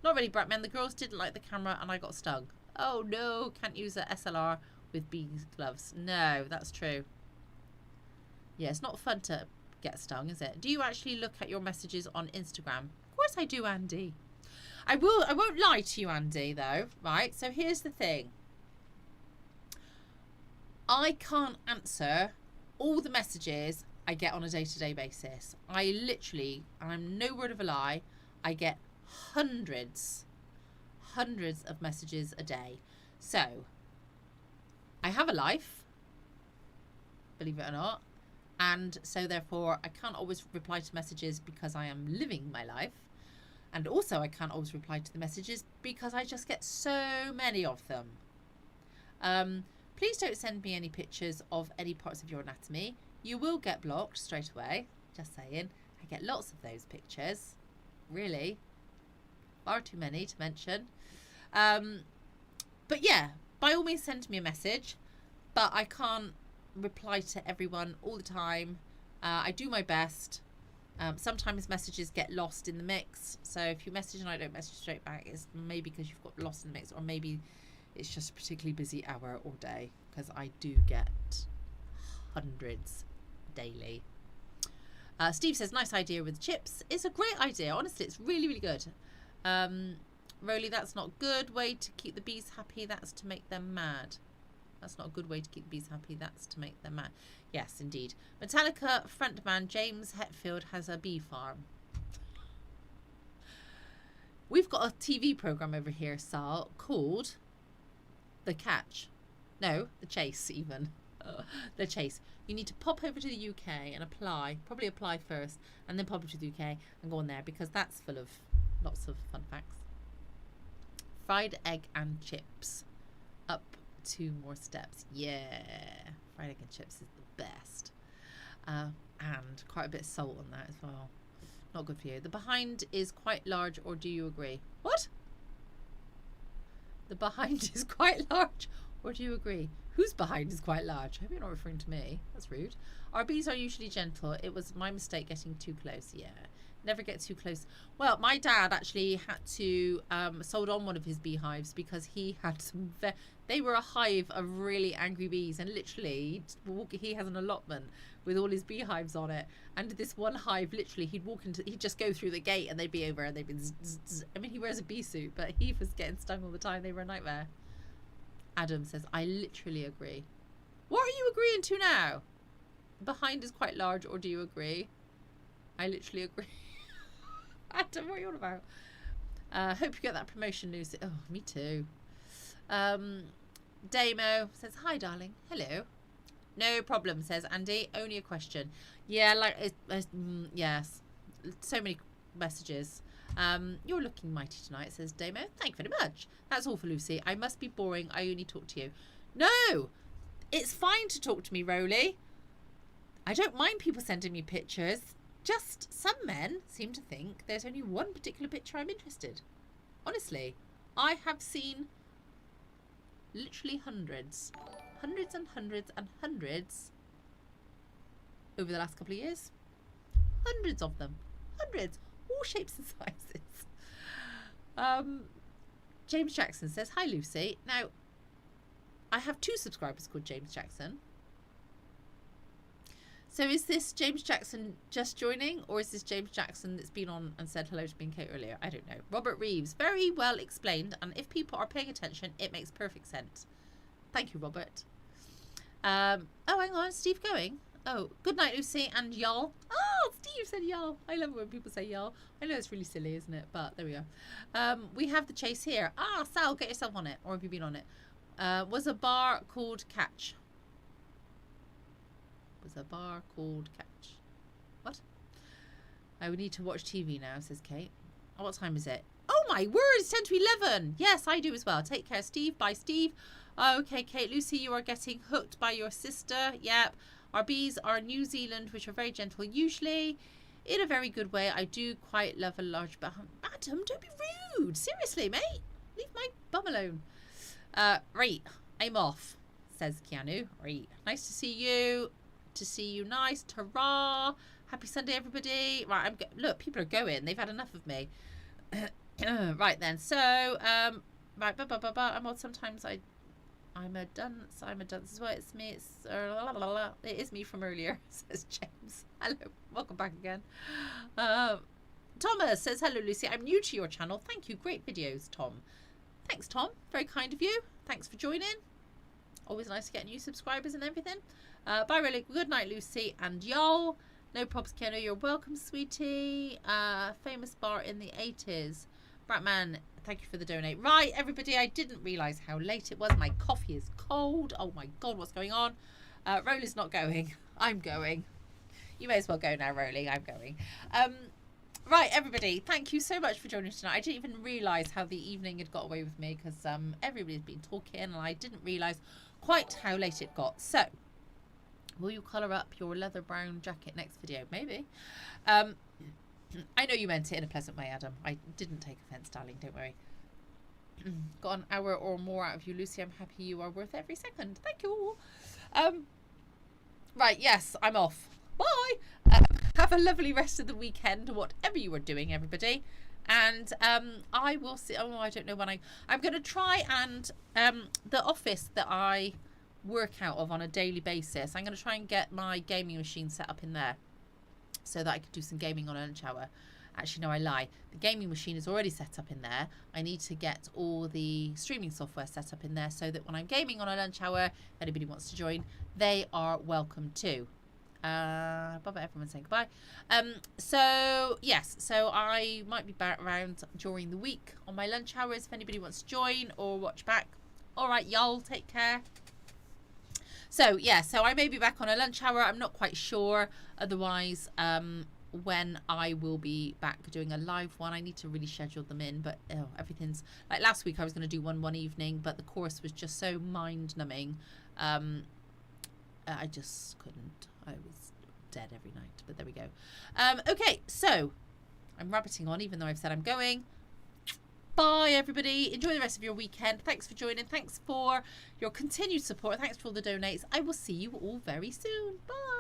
Not really, Bratman. The girls didn't like the camera and I got stung. Oh no, can't use a SLR with bees gloves. No, that's true. Yeah, it's not fun to get stung, is it? Do you actually look at your messages on Instagram? Of course I do, Andy. I won't lie to you, Andy, though, right? So here's the thing. I can't answer all the messages I get on a day-to-day basis. I literally, and I'm no word of a lie, I get hundreds of messages a day. So I have a life, believe it or not, and so therefore I can't always reply to messages because I am living my life, and also I can't always reply to the messages because I just get so many of them. Please don't send me any pictures of any parts of your anatomy. You will get blocked straight away. Just saying. I get lots of those pictures. Really. Far too many to mention. But yeah, by all means send me a message. But I can't reply to everyone all the time. I do my best. Sometimes messages get lost in the mix. So if you message and I don't message straight back, it's maybe because you've got lost in the mix, or maybe it's just a particularly busy hour or day, because I do get hundreds daily. Steve says, nice idea with chips. It's a great idea. Honestly, it's really, really good. Roly, that's not good way to keep the bees happy. That's to make them mad. That's not a good way to keep the bees happy. That's to make them mad. Yes, indeed. Metallica frontman James Hetfield has a bee farm. We've got a TV program over here, Sal, called The Catch. No, The Chase, even. The Chase. You need to pop over to the UK and apply. Probably apply first and then pop over to the UK and go on there, because that's full of lots of fun facts. Fried egg and chips. Up 2 more steps. Yeah. Fried egg and chips is the best. And quite a bit of salt on that as well. Not good for you. The behind is quite large, or do you agree? What? The behind is quite large, or do you agree? Whose behind is quite large? I hope you're not referring to me. That's rude. Our bees are usually gentle. It was my mistake getting too close. Yeah. Never get too close. Well, my dad actually had to sold on one of his beehives because he had some... They were a hive of really angry bees, and literally he has an allotment with all his beehives on it, and this one hive, literally he'd just go through the gate and they'd be over and they'd be I mean, he wears a bee suit, but he was getting stung all the time. They were a nightmare. Adam says, I literally agree. What are you agreeing to now? Behind is quite large, or do you agree? I literally agree. Adam, what are you on about? Hope you get that promotion, Lucy. Oh, me too. Damo says, hi darling. Hello. No problem, says Andy. Only a question. Yeah, like yes. So many messages. You're looking mighty tonight, says Damo. Thank you very much. That's all for Lucy. I must be boring. I only talk to you. No! It's fine to talk to me, Roly. I don't mind people sending me pictures. Just some men seem to think there's only one particular picture I'm interested. Honestly, I have seen literally hundreds and hundreds and hundreds over the last couple of years. Hundreds of them. Hundreds. All shapes and sizes. James Jackson says, hi Lucy. Now, I have 2 subscribers called James Jackson. So is this James Jackson just joining, or is this James Jackson that's been on and said hello to me and Kate earlier? I don't know. Robert Reeves, very well explained, and if people are paying attention, it makes perfect sense. Thank you, Robert. Oh, hang on, Steve going? Oh, good night, Lucy and y'all. Oh, Steve said y'all. I love it when people say y'all. I know it's really silly, isn't it? But there we go. We have the chase here. Ah, Sal, get yourself on it. Or have you been on it? Was a bar called Catch. Was a bar called Catch. What? I would need to watch TV now, says Kate. Oh, what time is it? Oh my word, it's 10 to 11. Yes, I do as well. Take care, Steve. Bye, Steve. Okay, Kate. Lucy, you are getting hooked by your sister. Yep. Our bees are New Zealand, which are very gentle usually. In a very good way. I do quite love a large bum. Adam, don't be rude. Seriously, mate. Leave my bum alone. Right. I'm off, says Keanu. Right. Nice to see you. To see you nice. Ta-ra. Happy Sunday, everybody. Right. Look, people are going. They've had enough of me. Right then. So, right. I'm on. Sometimes I'm a dunce. I'm a dunce as well. It's me. It is me from earlier, says James. Hello. Welcome back again. Thomas says, hello, Lucy. I'm new to your channel. Thank you. Great videos, Tom. Thanks, Tom. Very kind of you. Thanks for joining. Always nice to get new subscribers and everything. Bye, really. Good night, Lucy and y'all. No props, Kenna. You're welcome, sweetie. Famous bar in the 80s. Bratman, thank you for the donate. Right, everybody, I didn't realise how late it was. My coffee is cold. Oh, my God, what's going on? Rolly's not going. I'm going. You may as well go now, Rolly. I'm going. Right, everybody, thank you so much for joining tonight. I didn't even realise how the evening had got away with me because everybody's been talking and I didn't realise quite how late it got. So, will you colour up your leather brown jacket next video? Maybe. I know you meant it in a pleasant way, Adam. I didn't take offence, darling. Don't worry. Got an hour or more out of you, Lucy. I'm happy you are worth every second. Thank you. Right, yes, I'm off. Bye. Have a lovely rest of the weekend, whatever you are doing, everybody. And I will see. Oh, I don't know when I'm going to try and the office that I work out of on a daily basis, I'm going to try and get my gaming machine set up in there so that I can do some gaming on a lunch hour. Actually, no, I lie. The gaming machine is already set up in there. I need to get all the streaming software set up in there so that when I'm gaming on a lunch hour, if anybody wants to join, they are welcome too. Bye bye, everyone saying goodbye. So yes, so I might be back around during the week on my lunch hours if anybody wants to join or watch back. All right, y'all, take care. So yeah, so I may be back on a lunch hour. I'm not quite sure. Otherwise, when I will be back doing a live one, I need to really schedule them in. But everything's like last week. I was going to do one evening, but the course was just so mind numbing. I just couldn't. I was dead every night, but there we go. Okay, so I'm rabbiting on, even though I've said I'm going. Bye, everybody. Enjoy the rest of your weekend. Thanks for joining. Thanks for your continued support. Thanks for all the donates. I will see you all very soon. Bye.